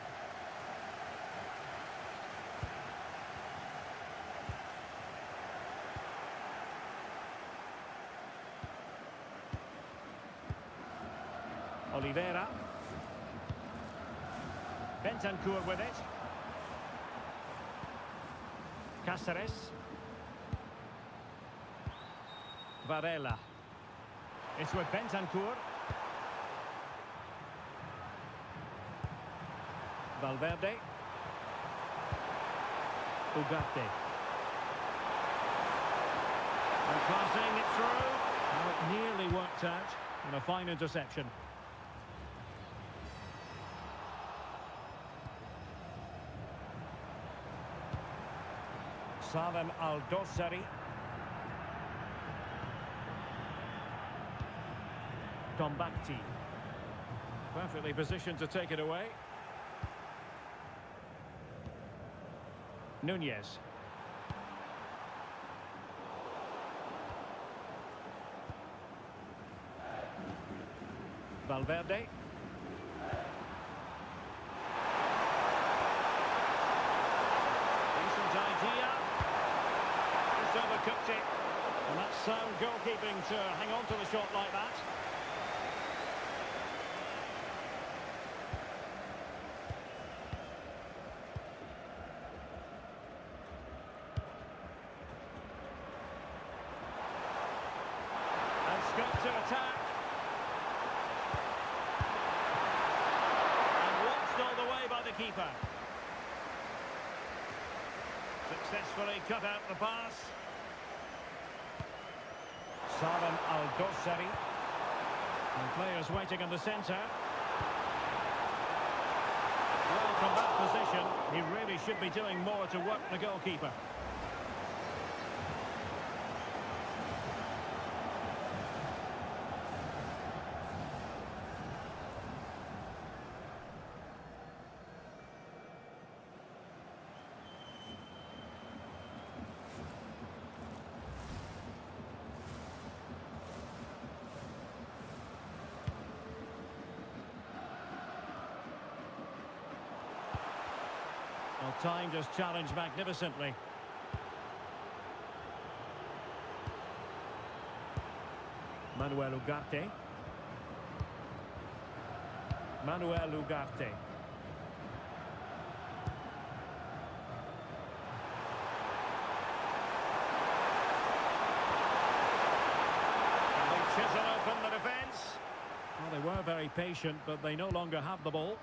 Oliveira. Bentancur with it. Cáceres. Varela. It's with Bentancur. Valverde. Ugarte. And passing it through. Now it nearly worked out. And a fine interception. Salem Al-Dossari. Tombakti. Perfectly positioned to take it away. Nunez. Valverde. Decent idea. Just overcooked it. And that's sound goalkeeping to hang on to the shot like that. And Scott to attack. And watched all the way by the keeper. Successfully cut out the pass. Salem Al-Dossari. And players waiting in the centre. Well, from that position, he really should be doing more to work the goalkeeper. Well, timed his challenge magnificently. Manuel Ugarte. Manuel Ugarte. And they chisel open the defence. Well, they were very patient, but they no longer have the ball.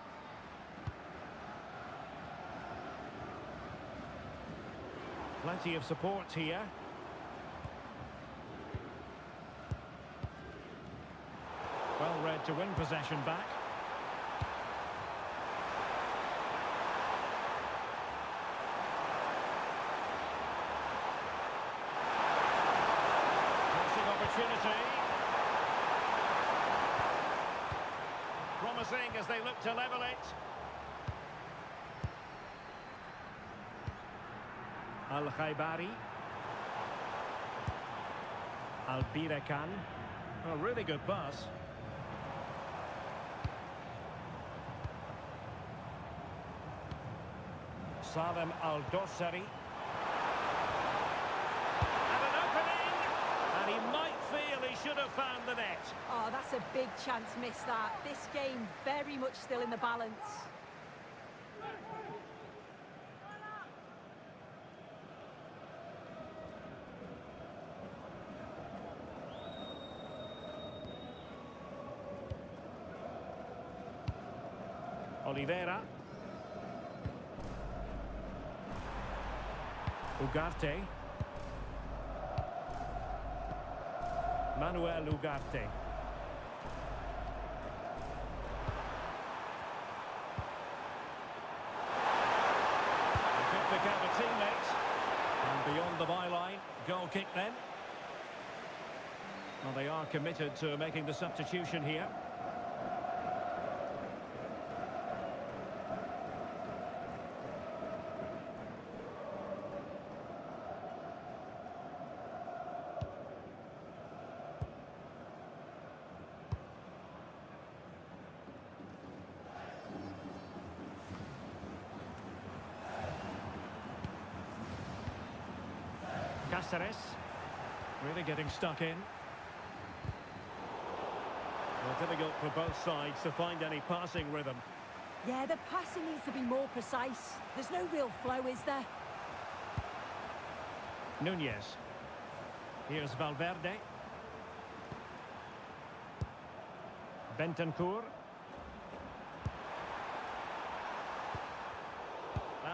Plenty of support here. Well read to win possession back. Crossing opportunity. Promising as they look to level it. Al-Khaibari. Al-Birakan. A really good pass. Salem Al-Dossari. And an opening! And he might feel he should have found the net.
Oh, that's a big chance missed that. This game very much still in the balance.
Oliveira. Ugarte. Manuel Ugarte. Could become a teammate. And beyond the byline, goal kick then. Well, they are committed to making the substitution here. Cáceres. Really getting stuck in. Well, difficult for both sides to find any passing rhythm.
Yeah, the passing needs to be more precise. There's no real flow, is there?
Nunez. Here's Valverde. Bentancur.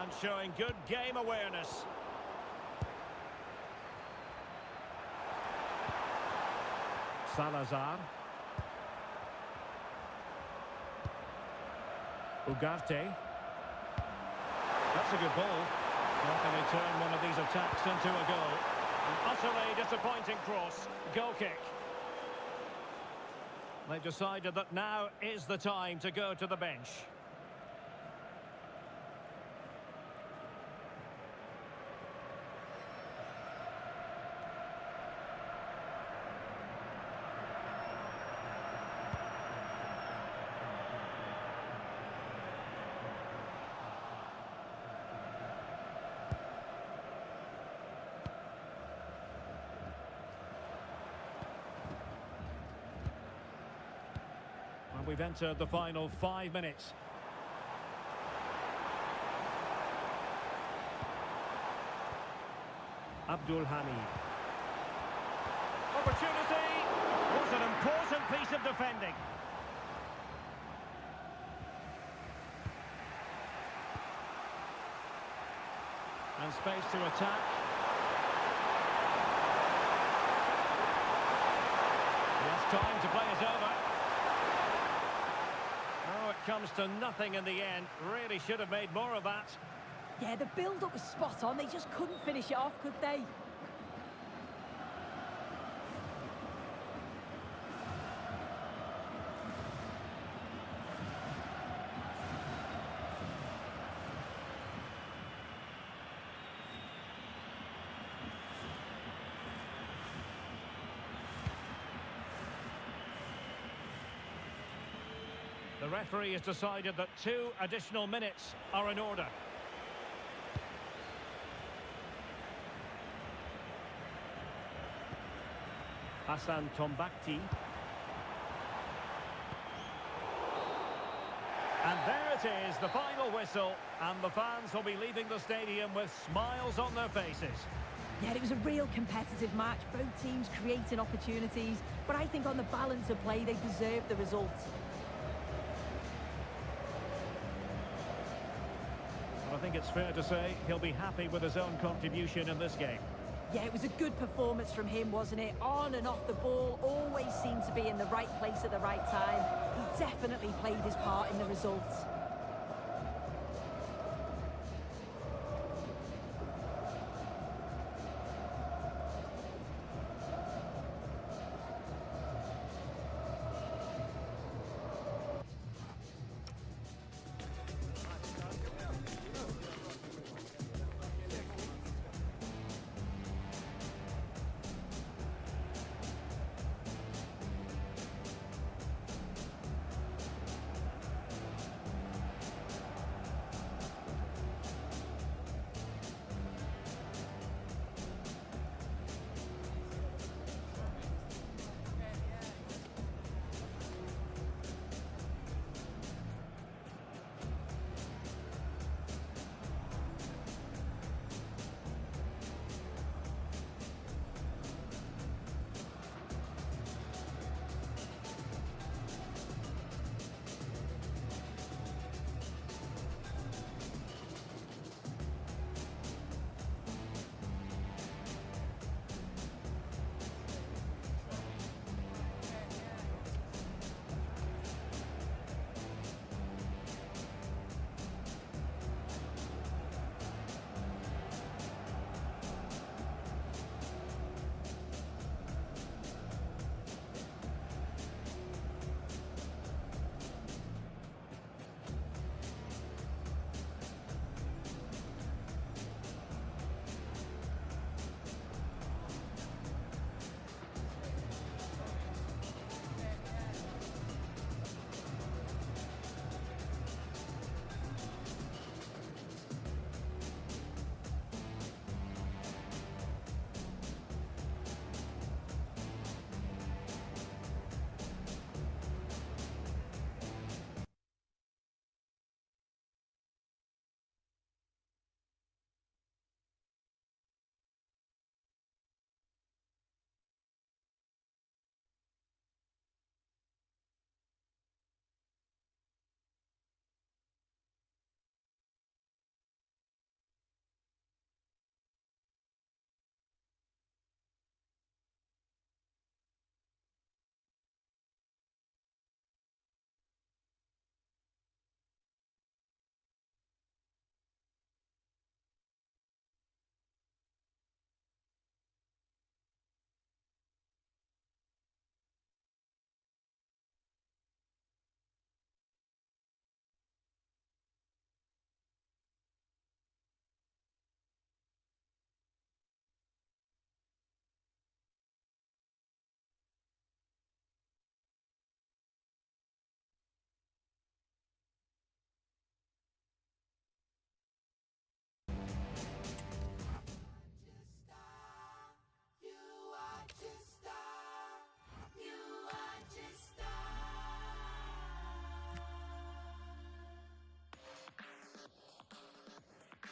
And showing good game awareness. Salazar. Ugarte. That's a good ball. How can they turn one of these attacks into a goal? An utterly disappointing cross. Goal kick. They've decided that now is the time to go to the bench. And we've entered the final 5 minutes. Abdul Hamid. Opportunity! Was an important piece of defending. And space to attack. Yes, time to play it over. Oh, it comes to nothing in the end. Really should have made more of that.
Yeah, the build-up was spot on. They just couldn't finish it off, could they?
The referee has decided that 2 additional minutes are in order. Hassan Tombakti. And there it is, the final whistle, and the fans will be leaving the stadium with smiles on their faces.
Yeah, it was a real competitive match. Both teams creating opportunities, but I think on the balance of play, they deserved the result.
I think it's fair to say he'll be happy with his own contribution in this game.
Yeah, it was a good performance from him, wasn't it? On and off the ball, always seemed to be in the right place at the right time. He definitely played his part in the results.